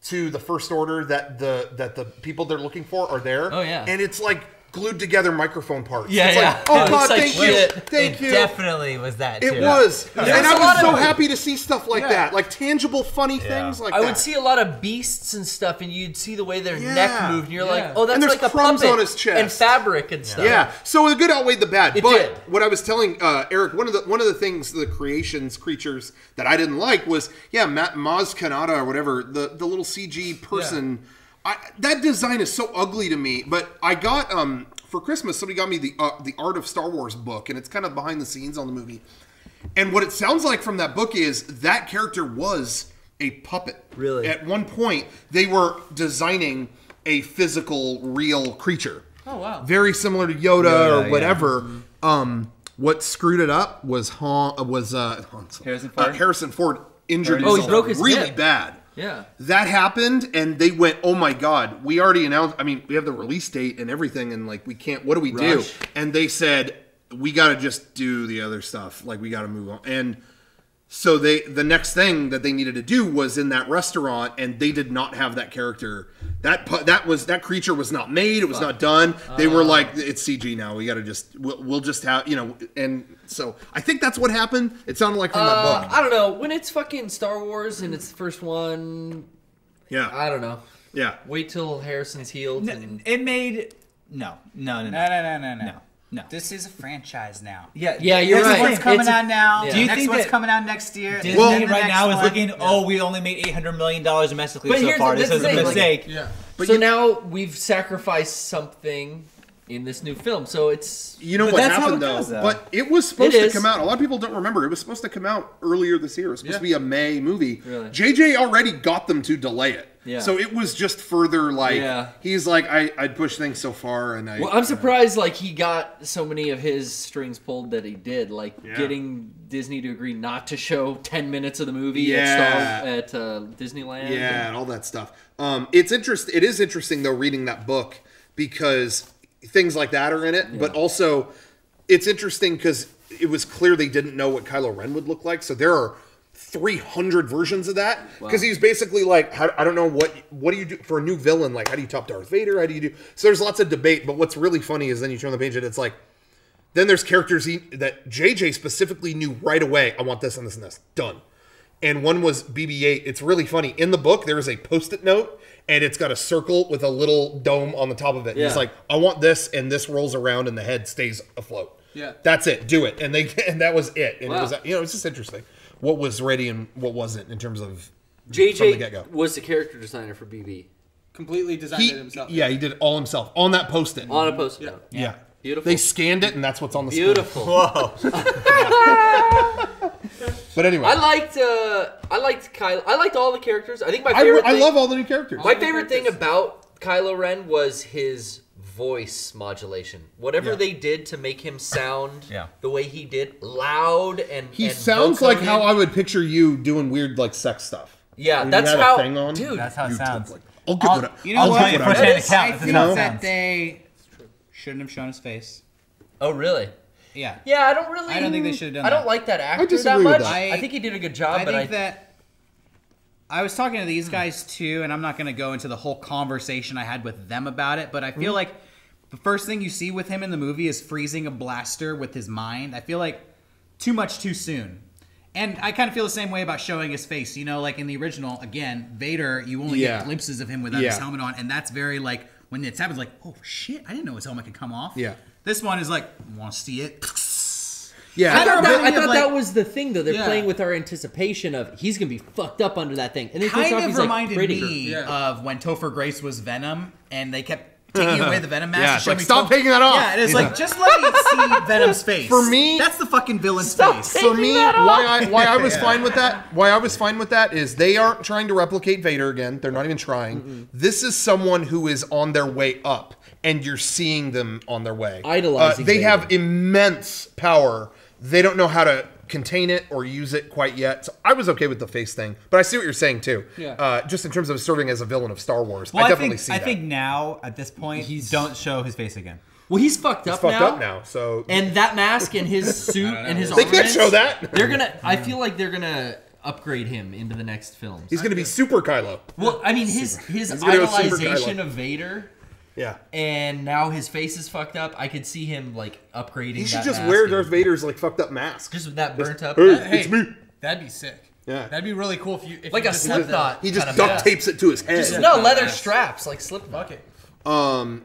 to the First Order that the people they're looking for are there. Oh yeah, and it's like glued together microphone parts. Yeah, it's yeah. Like, oh God, thank you, thank you. Definitely was that too. It was, and I was so happy to see stuff like that, like tangible, funny things like that. I would see a lot of beasts and stuff, and you'd see the way their neck moved, and you're like, oh, that's and like a crumbs puppet on his chest and fabric and stuff. Yeah, so the good outweighed the bad. It but did. What I was telling Eric, one of the things, the creatures that I didn't like was, Maz Kanata or whatever, the little CG person. That design is so ugly to me. But I got for Christmas, somebody got me the Art of Star Wars book, and it's kind of behind the scenes on the movie. And what it sounds like from that book is that character was a puppet. Really? At one point, they were designing a physical, real creature. Oh wow! Very similar to Yoda or whatever. Yeah. What screwed it up was Harrison Ford injured himself he broke his really hip. bad. Yeah. That happened, and they went, oh my God, we already announced, we have the release date and everything, and like, we can't, what do we do? And they said, we got to just do the other stuff. Like, we got to move on. And so the next thing that they needed to do was in that restaurant, and they did not have that character. That creature was not made. It was not done. They were like, it's CG now. We got to we'll just have, and so I think that's what happened. It sounded like from that book. I don't know. When it's fucking Star Wars and it's the first one, I don't know. Yeah. Wait till Harrison's healed. It made no. This is a franchise now. Yeah, you're right. This one's coming out now. Yeah. Do you Next think one's that coming out next year. Disney right now is looking, we only made $800 million domestically so far. This is a mistake. So now we've sacrificed something in this new film. So it's... what happened, though? But it was supposed to come out. A lot of people don't remember. It was supposed to come out earlier this year. It was supposed to be a May movie. Really? JJ already got them to delay it. Yeah. So it was just further he's like, I'd push things so far. And I'm surprised he got so many of his strings pulled that he did. Getting Disney to agree not to show 10 minutes of the movie at Disneyland. Yeah, and all that stuff. It is interesting, though, reading that book because things like that are in it. Yeah. But also, it's interesting because it was clear they didn't know what Kylo Ren would look like. So there are 300 versions of that because he's basically like, I don't know what do you do for a new villain? Like, how do you top Darth Vader? How do you do? So there's lots of debate. But what's really funny is then you turn the page and it's like, then there's characters that JJ specifically knew right away. I want this and this and this. Done. And one was BB-8. It's really funny. In the book, there is a Post-it note, and it's got a circle with a little dome on the top of it. Yeah. He's like, I want this, and this rolls around, and the head stays afloat. Yeah, that's it. Do it, and that was it. And it was, it's just interesting what was ready and what wasn't in terms of JJ from the get-go. Was the character designer for BB. Completely designed it himself. Yeah, he did it all himself on that Post-it. On a Post-it note. Yeah. Beautiful. They scanned it, and that's what's on the Beautiful. screen. But anyway, I liked Kylo. I liked all the characters. I think my favorite. I love all the new characters. My favorite thing about Kylo Ren was his voice modulation. Whatever they did to make him sound the way he did, loud and he sounds like how I would picture you doing weird sex stuff. Yeah, that's how. Dude, that's how it sounds. I'll get what I think that they shouldn't have shown his face. Oh, really? Yeah. Yeah, I don't think they should have done that. I don't like that actor that much. I think he did a good job, I was talking to these guys too, and I'm not going to go into the whole conversation I had with them about it, but I feel like the first thing you see with him in the movie is freezing a blaster with his mind. I feel like too much too soon. And I kind of feel the same way about showing his face. Like in the original, again, Vader, you only get glimpses of him without his helmet on, and that's very when it happens, oh shit, I didn't know his helmet could come off. Yeah. This one is want to see it. Yeah, I thought that was the thing, though. They're playing with our anticipation of he's going to be fucked up under that thing. And it kind of reminded me of when Topher Grace was Venom, and they kept taking away the Venom mask. Yeah, to it's show like, me stop taking that off. Yeah, and it's like, just let me see Venom's face. For me, that's the fucking villain's face. For me, why I was fine with that. Why I was fine with that is they aren't trying to replicate Vader again. They're not even trying. This is someone who is on their way up, and you're seeing them on their way. Idolizing they Vader. have immense power. They don't know how to contain it or use it quite yet. So I was okay with the face thing, but I see what you're saying too. Yeah. Just in terms of serving as a villain of Star Wars, Well, I definitely see I that. think now at this point, don't show his face again. Well, he's fucked up fucked now. up now. So And that mask and his suit and his they armament, can't show that. They're gonna. I feel like they're gonna upgrade him into the next films. He's gonna be Super Kylo. Well, I mean, his gonna go Super idolization Kylo. of Vader, Yeah. and now his face is fucked up. I could see him like upgrading. He should that just mask wear and- Darth Vader's like fucked up mask. just that burnt up. Hey, it's me. That'd be sick. Yeah. That'd be really cool if you Like you a just Slipknot. He just kind of duct mask. tapes it to his head. Just no leather straps like Slipknot. Fuck it.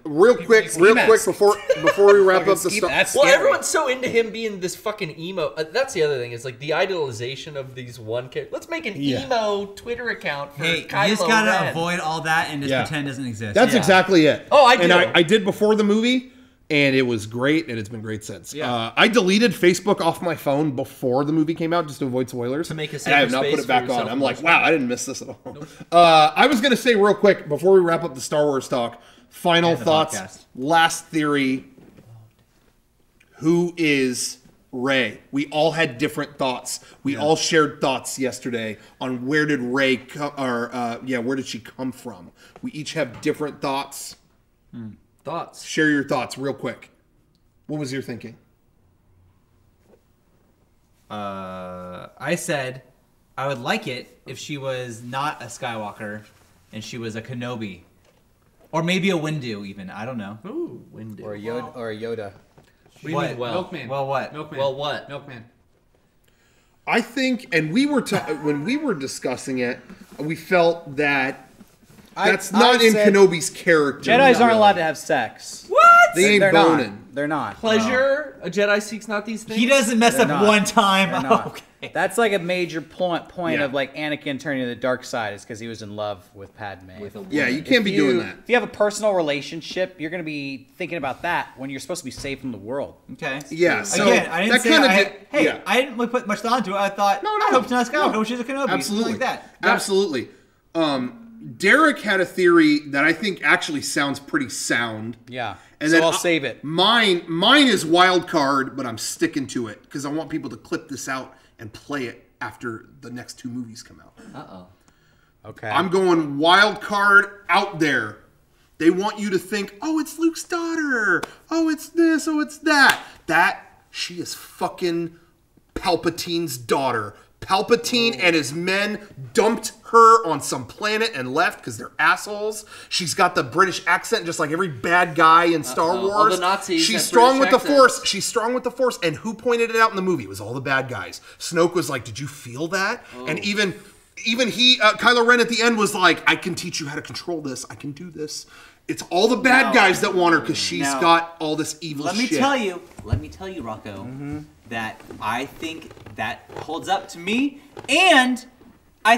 Real quick before we wrap up the stuff. That's Well, scary. everyone's so into him being this fucking emo. That's the other thing. Is like the idolization of these one character. Let's make an emo Twitter account for Hey, Kylo you just gotta Ren. avoid all that and just pretend it doesn't exist. That's exactly it. Oh, I do. And I did before the movie, and it was great, and it's been great since. Yeah. I deleted Facebook off my phone before the movie came out just to avoid spoilers. To make a and I have safer not put space it back for on. yourself I'm like, to wow, I didn't miss this at all. I was going to say real quick, before we wrap up the Star Wars talk, final the thoughts, podcast. last theory. Who is Rey? We all had different thoughts. We all shared thoughts yesterday on where did Rey come, or where did she come from? We each have different thoughts. Thoughts? Share your thoughts real quick. What was your thinking? I said I would like it if she was not a Skywalker and she was a Kenobi. Or maybe a Windu even. I don't know. Ooh, Windu. Or a Yoda. What do you What? mean? Well- Milkman. well, what? Milkman. Well, what? Milkman. I think, and we were when we were discussing it, we felt that that's not in said Kenobi's character. Jedis aren't allowed to have sex. What? They ain't They're boning. not. They're not. Pleasure? A Jedi seeks not these things? He doesn't mess They're up not. one time. They're not. Okay. That's like a major point Yeah. of like Anakin turning to the dark side is because he was in love with Padme. Yeah, you can't be doing that. If you have a personal relationship, you're going to be thinking about that when you're supposed to be saved from the world. Okay. Yeah. So Again, I didn't that say kinda hey, yeah. I didn't really put much thought into it. I thought, No, I hope she's not a Skywalker. She's a Kenobi. Absolutely. Like that. Absolutely. Derek had a theory that I think actually sounds pretty sound. Yeah. And so then I'll save it. Mine is wild card, but I'm sticking to it because I want people to clip this out and play it after the next two movies come out. Uh-oh. Okay. I'm going wild card out there. They want you to think, oh, it's Luke's daughter. Oh, it's this. Oh, it's that. She is fucking Palpatine's daughter. Palpatine and his men dumped her on some planet and left because they're assholes. She's got the British accent just like every bad guy in Star Wars. All the Nazis She's have strong with British the Force. accents. She's strong with the Force. And who pointed it out in the movie? It was all the bad guys. Snoke was like, did you feel that? And even he, Kylo Ren at the end was like, I can teach you how to control this. I can do this. It's all the bad guys that want her because she's got all this evil Let shit. me tell you, Rocco, that I think that holds up to me. And I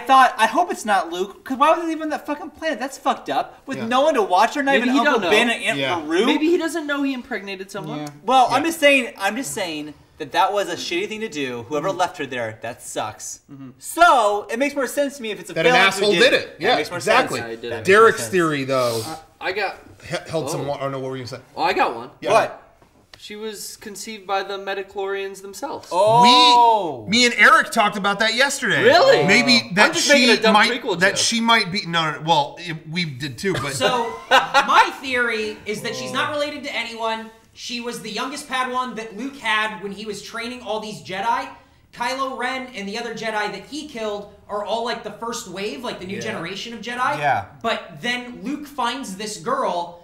hope it's not Luke, because why was he even on that fucking planet? That's fucked up. With no one to watch her, not Maybe even he Uncle don't know. Ben and Aunt Beru. Maybe he doesn't know he impregnated someone. Well, I'm just saying that was a shitty thing to do. Whoever left her there, that sucks. So it makes more sense to me if it's a that an villain asshole who did it. That Yeah, makes more exactly. sense. Yeah, That Derek's makes more sense. theory, though, I got. held some. Oh no, what were you saying? Oh, I got one. Yeah. What? She was conceived by the Metachlorians themselves. Oh. Me and Eric talked about that yesterday. Really? Maybe I'm that just making she a dumb might prequel that joke. she might be no. Well, we did too, but So, my theory is that she's not related to anyone. She was the youngest Padawan that Luke had when he was training all these Jedi. Kylo Ren and the other Jedi that he killed are all like the first wave, like the new generation of Jedi. Yeah. But then Luke finds this girl.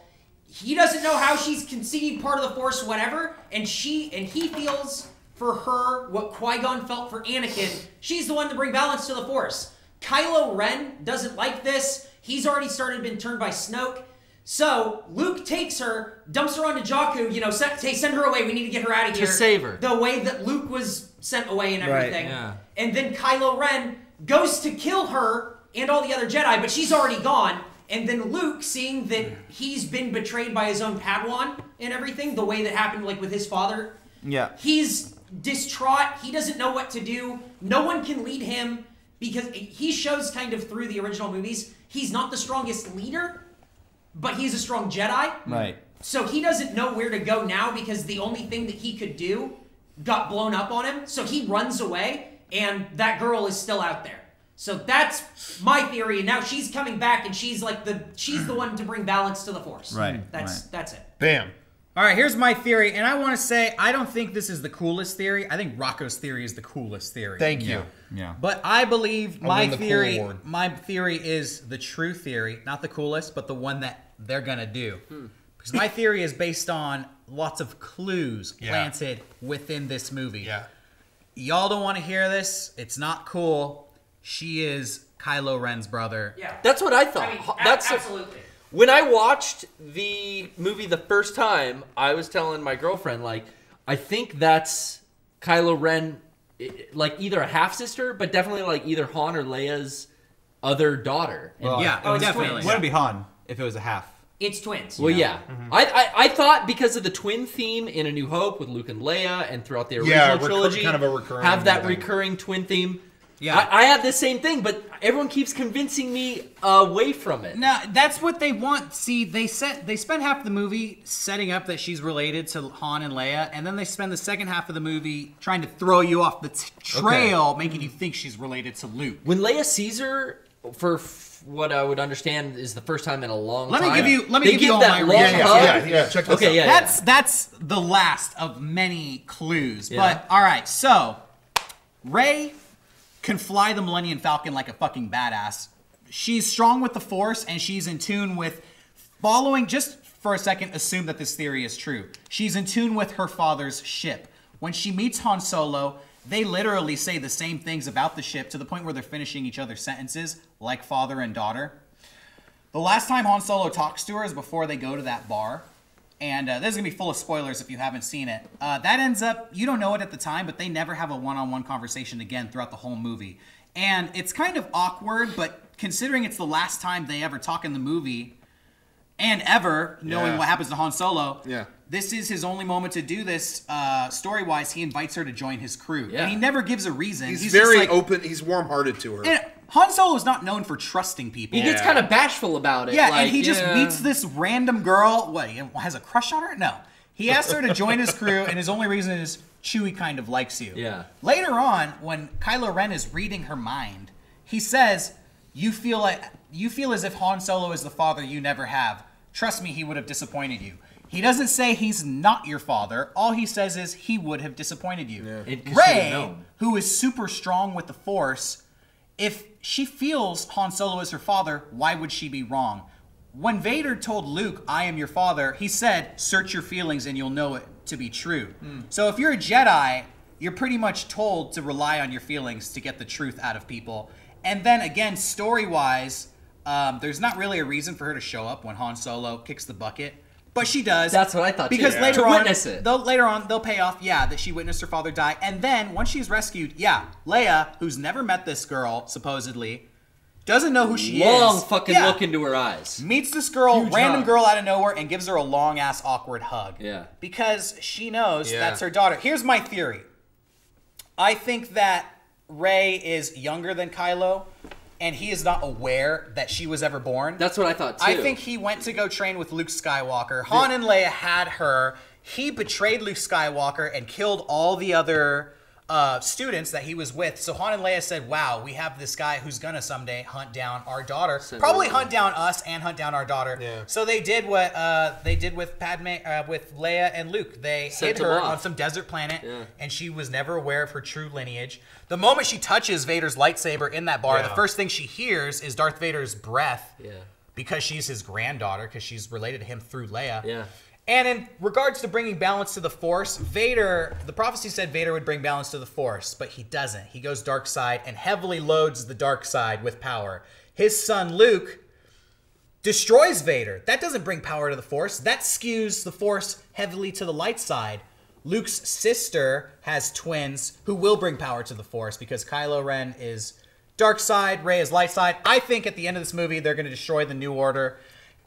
He doesn't know how she's conceived, part of the Force, whatever, and he feels for her what Qui-Gon felt for Anakin. She's the one to bring balance to the Force. Kylo Ren doesn't like this. He's already been turned by Snoke. So Luke takes her, dumps her onto Jakku, send her away. We need to get her out of here. To save her. The way that Luke was sent away and everything. yeah. And then Kylo Ren goes to kill her and all the other Jedi, but she's already gone. And then Luke, seeing that he's been betrayed by his own Padawan and everything, the way that happened like with his father. Yeah. He's distraught. He doesn't know what to do. No one can lead him because he shows kind of through the original movies, he's not the strongest leader, but he's a strong Jedi. Right. So he doesn't know where to go now because the only thing that he could do got blown up on him. So he runs away, and that girl is still out there. So that's my theory. And now she's coming back, and she's like she's the one to bring balance to the Force. Right. That's it. Bam. All right, here's my theory, and I want to say I don't think this is the coolest theory. I think Rocco's theory is the coolest theory. Thank you. Yeah. But I believe I'll win the cool award. my theory is the true theory, not the coolest, but the one that they're gonna do. Because my theory is based on lots of clues planted within this movie. Yeah. Y'all don't want to hear this. It's not cool. She is Kylo Ren's brother. Yeah. That's what I thought. I mean, That's absolutely. When I watched the movie the first time, I was telling my girlfriend, like, I think that's Kylo Ren, like, either a half-sister, but definitely, like, either Han or Leia's other daughter. Well, Yeah, Oh, it's definitely. twins. Wouldn't be Han if it was a half. It's twins. Well, yeah. I thought because of the twin theme in A New Hope with Luke and Leia and throughout the original trilogy, kind of a recurring have that thing. recurring twin theme. Yeah. I have the same thing, but everyone keeps convincing me away from it. No, that's what they want. See, they spend half the movie setting up that she's related to Han and Leia, and then they spend the second half of the movie trying to throw you off the trail, making you think she's related to Luke. When Leia sees her, for what I would understand is the first time in a long Let time. me give they you give all that my long reasons. hug. Yeah. Check this out. Okay, yeah. That's the last of many clues. Yeah. But all right, so Rey can fly the Millennium Falcon like a fucking badass. She's strong with the Force, and she's in tune with following. Just for a second, assume that this theory is true. She's in tune with her father's ship. When she meets Han Solo, they literally say the same things about the ship to the point where they're finishing each other's sentences, like father and daughter. The last time Han Solo talks to her is before they go to that bar. And this is going to be full of spoilers if you haven't seen it. That ends up, you don't know it at the time, but they never have a one-on-one conversation again throughout the whole movie. And it's kind of awkward, but considering it's the last time they ever talk in the movie, and ever, knowing what happens to Han Solo, this is his only moment to do this. Story-wise, he invites her to join his crew. Yeah. And he never gives a reason. He's just very like, open. He's warm-hearted to her. and Han Solo is not known for trusting people. He gets kind of bashful about it. Yeah, like, and he just meets this random girl. What, he has a crush on her? No. He asks her to join his crew, and his only reason is Chewie kind of likes you. Yeah. Later on, when Kylo Ren is reading her mind, he says, you feel as if Han Solo is the father you never have. Trust me, he would have disappointed you. He doesn't say he's not your father. All he says is he would have disappointed you. Yeah. Rey, who is super strong with the Force, if she feels Han Solo is her father, why would she be wrong? When Vader told Luke, I am your father, he said, search your feelings and you'll know it to be true. So if you're a Jedi, you're pretty much told to rely on your feelings to get the truth out of people. And then again, story-wise, there's not really a reason for her to show up when Han Solo kicks the bucket. But she does. That's what I thought, because too. later To on, witness it. they'll pay off, that she witnessed her father die. And then, once she's rescued, Leia, who's never met this girl, supposedly, doesn't know who she is. Long fucking look into her eyes. Meets this girl, random girl out of nowhere, and gives her a long-ass awkward hug. Yeah. Because she knows that's her daughter. Here's my theory. I think that Rey is younger than Kylo, and he is not aware that she was ever born. That's what I thought, too. I think he went to go train with Luke Skywalker. Han and Leia had her. He betrayed Luke Skywalker and killed all the other students that he was with. So Han and Leia said, wow, we have this guy who's going to someday hunt down our daughter. Probably hunt down us and hunt down our daughter. Yeah. So they did what they did with with Leia and Luke. They hid her on some desert planet, and she was never aware of her true lineage. The moment she touches Vader's lightsaber in that bar, the first thing she hears is Darth Vader's breath. Yeah. Because she's his granddaughter, because she's related to him through Leia. Yeah. And in regards to bringing balance to the Force, the prophecy said Vader would bring balance to the Force, but he doesn't. He goes dark side and heavily loads the dark side with power. His son Luke destroys Vader. That doesn't bring power to the Force. That skews the Force heavily to the light side. Luke's sister has twins who will bring power to the Force because Kylo Ren is dark side, Rey is light side. I think at the end of this movie, they're going to destroy the New Order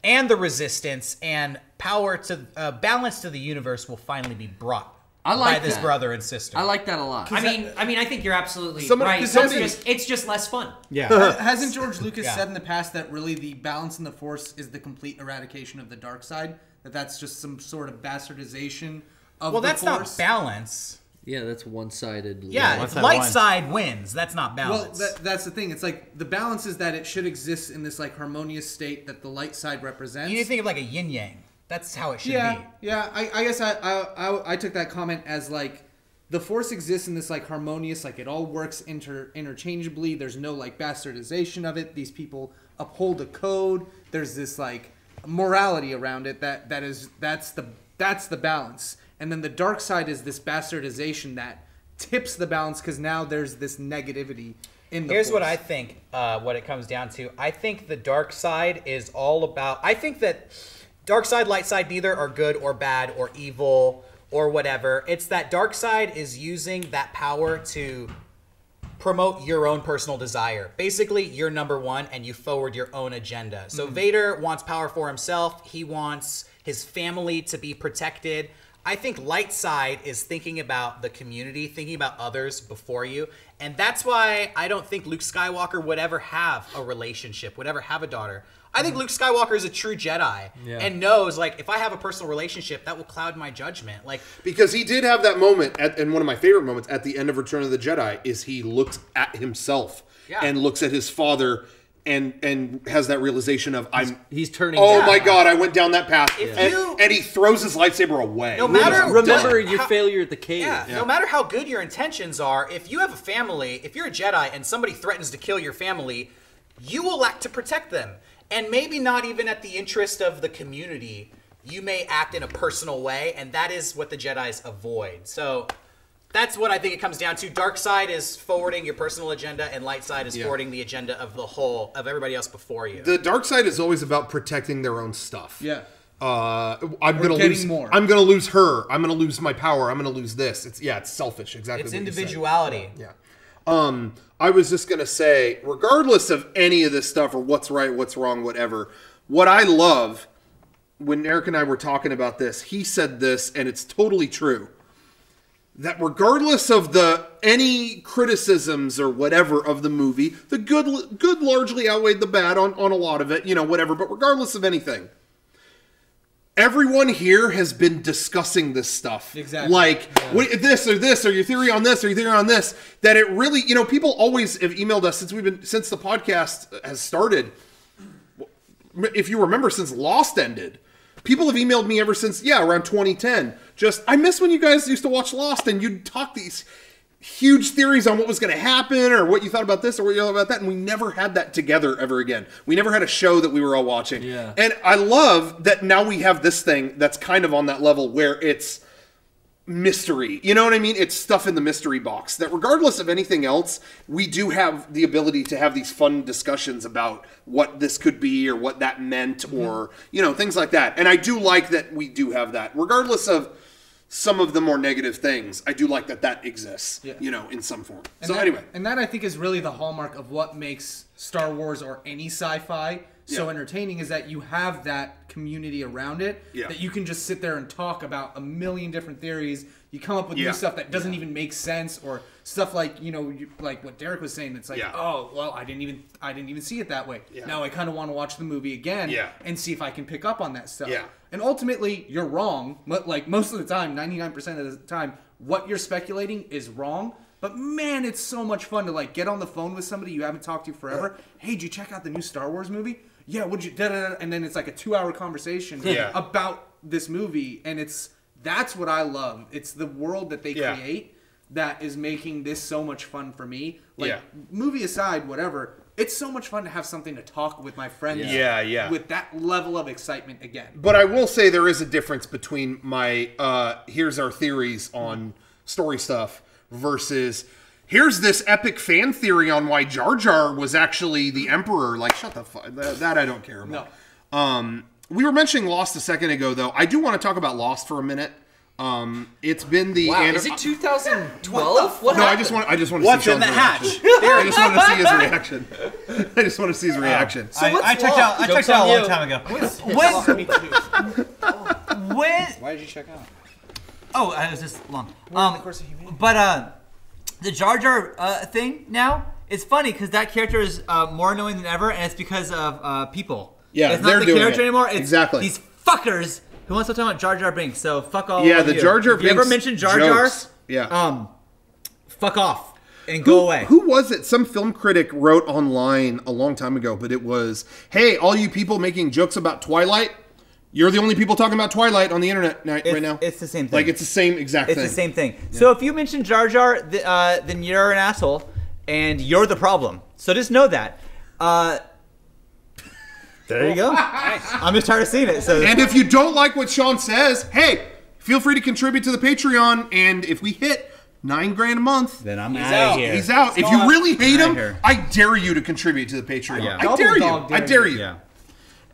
and the Resistance, and power to balance to the universe will finally be brought. By this brother and sister. I like that a lot. I mean, I think you're absolutely right. It's just less fun. Yeah. Hasn't George Lucas said in the past that really the balance in the Force is the complete eradication of the dark side? That's just some sort of bastardization of the Force? Well, that's not balance. Yeah, that's one-sided. Yeah, light side wins. That's not balance. Well, that's the thing. It's like the balance is that it should exist in this like harmonious state that the light side represents. You need to think of like a yin-yang. That's how it should be. Yeah, I guess I took that comment as like the Force exists in this like harmonious, like it all works interchangeably. There's no like bastardization of it. These people uphold a code. There's this like morality around it that's the balance. And then the dark side is this bastardization that tips the balance because now there's this negativity in the Force. What I think what it comes down to. I think the dark side is all about... I think that dark side, light side, neither are good or bad or evil or whatever. It's that dark side is using that power to promote your own personal desire. Basically, you're number one and you forward your own agenda. So Vader wants power for himself. He wants his family to be protected. I think light side is thinking about the community, thinking about others before you. And that's why I don't think Luke Skywalker would ever have a relationship, would ever have a daughter. I think Luke Skywalker is a true Jedi and knows, like, if I have a personal relationship, that will cloud my judgment. Like, because he did have that moment, and one of my favorite moments at the end of Return of the Jedi is he looks at himself and looks at his father and has that realization of he's turning. Oh my God, I went down that path, and he throws his lightsaber away. No matter remember your failure at the cave. No matter how good your intentions are, if you have a family, if you're a Jedi and somebody threatens to kill your family, you will act to protect them. And maybe not even at the interest of the community. You may act in a personal way, and that is what the Jedis avoid. So that's what I think it comes down to. Dark side is forwarding your personal agenda, and light side is forwarding the agenda of the whole, of everybody else before you. The dark side is always about protecting their own stuff. Yeah. I'm gonna lose more. I'm gonna lose her. I'm gonna lose my power. I'm gonna lose this. It's selfish. Exactly. It's individuality. Yeah. I was just gonna say, regardless of any of this stuff or what's right, what's wrong, whatever, what I love, when Eric and I were talking about this, he said this, and it's totally true, that regardless of any criticisms or whatever of the movie, the good largely outweighed the bad on a lot of it, whatever, but regardless of anything, everyone here has been discussing this stuff. Exactly. Like, this, or your theory on this, or your theory on this, that it really, people always have emailed us since the podcast has started. If you remember, since Lost ended, people have emailed me ever since, around 2010. I miss when you guys used to watch Lost and you'd talk these huge theories on what was going to happen or what you thought about this or what you thought about that, and we never had that together ever again. We never had a show that we were all watching. Yeah. And I love that now we have this thing that's kind of on that level where it's mystery. You know what I mean? It's stuff in the mystery box. That regardless of anything else, we do have the ability to have these fun discussions about what this could be or what that meant or, things like that. And I do like that we do have that. Regardless of some of the more negative things, I do like that exists, in some form. And that I think is really the hallmark of what makes Star Wars or any sci-fi so entertaining, is that you have that community around it, that you can just sit there and talk about a million different theories. You come up with new stuff that doesn't even make sense, or stuff like, like what Derek was saying. It's like, oh, well, I didn't even see it that way. Yeah. Now I kind of want to watch the movie again and see if I can pick up on that stuff. Yeah. And ultimately, you're wrong. But like most of the time, 99% of the time, what you're speculating is wrong. But man, it's so much fun to like get on the phone with somebody you haven't talked to forever. Hey, did you check out the new Star Wars movie? Yeah, would you? And then it's like a 2-hour conversation about this movie, and that's what I love. It's the world that they create that is making this so much fun for me. Like, movie aside, whatever, it's so much fun to have something to talk with my friends with that level of excitement again. But I will say there is a difference between my here's our theories on story stuff versus here's this epic fan theory on why Jar Jar was actually the Emperor. Like, shut the fuck. That I don't care about. No. We were mentioning Lost a second ago, though. I do want to talk about Lost for a minute. It's been the. Wow, is it 2012? What no, happened? I just want to What's see in the Sean's hatch? reaction. I just want to see his reaction. I just want to see his reaction. I checked out. I checked out a long time ago. When? Why did you check out? Oh, it was just long. But the Jar Jar thing now, it's funny because that character is more annoying than ever, and it's because of people. Yeah, it's they're not the doing character it. anymore. It's Exactly. these fuckers who wants to talk about Jar Jar Binks. So fuck all. Yeah, of the you. Jar Jar If you ever Binks mention Jar jokes. Jar, Yeah. Fuck off and go away. Who was it? Some film critic wrote online a long time ago, but it was, "Hey, all you people making jokes about Twilight, you're the only people talking about Twilight on the internet right now." It's the same thing. Like it's the same exact thing. It's the same thing. Yeah. So if you mention Jar Jar, then you're an asshole, and you're the problem. So just know that. There you go. I'm just tired of seeing it. So. And if you don't like what Sean says, hey, feel free to contribute to the Patreon. And if we hit $9,000 a month, then I'm out of here. He's out. If you really hate him, I dare you to contribute to the Patreon. Yeah. I dare you. I dare you. Yeah.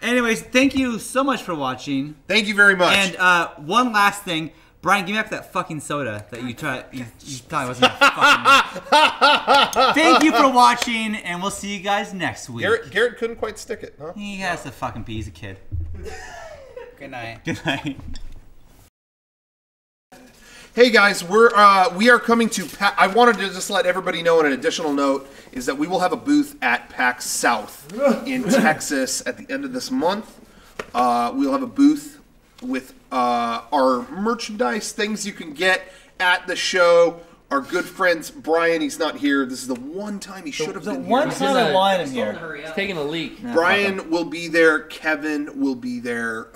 Anyways, thank you so much for watching. Thank you very much. And one last thing. Brian, give me back that fucking soda that you tried. You thought it wasn't fucking. Thank you for watching, and we'll see you guys next week. Garrett couldn't quite stick it, huh? He has to fucking pee. He's a kid. Good night. Good night. Hey guys, we are coming to. I wanted to just let everybody know. And an additional note is that we will have a booth at PAX South in Texas at the end of this month. We'll have a booth with our merchandise, things you can get at the show. Our good friends Brian, he's not here. This is the one time he should have been here. One time I wanted him here. He's taking a leak. Brian will be there. Kevin will be there.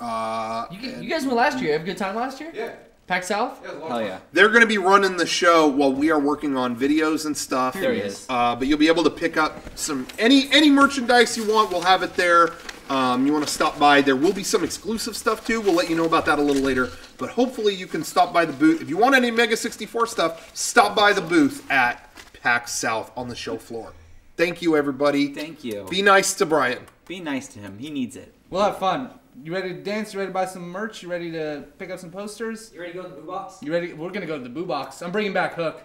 You guys went last year. You have a good time last year? Yeah. PAX South? Hell yeah. They're going to be running the show while we are working on videos and stuff. There he is. But you'll be able to pick up some any merchandise you want. We'll have it there. You want to stop by. There will be some exclusive stuff too. We'll let you know about that a little later. But hopefully you can stop by the booth. If you want any MEGA64 stuff, stop by the booth at PAX South on the show floor. Thank you, everybody. Thank you. Be nice to Brian. Be nice to him. He needs it. We'll have fun. You ready to dance? You ready to buy some merch? You ready to pick up some posters? You ready to go to the boo box? You ready? We're gonna go to the boo box. I'm bringing back Hook.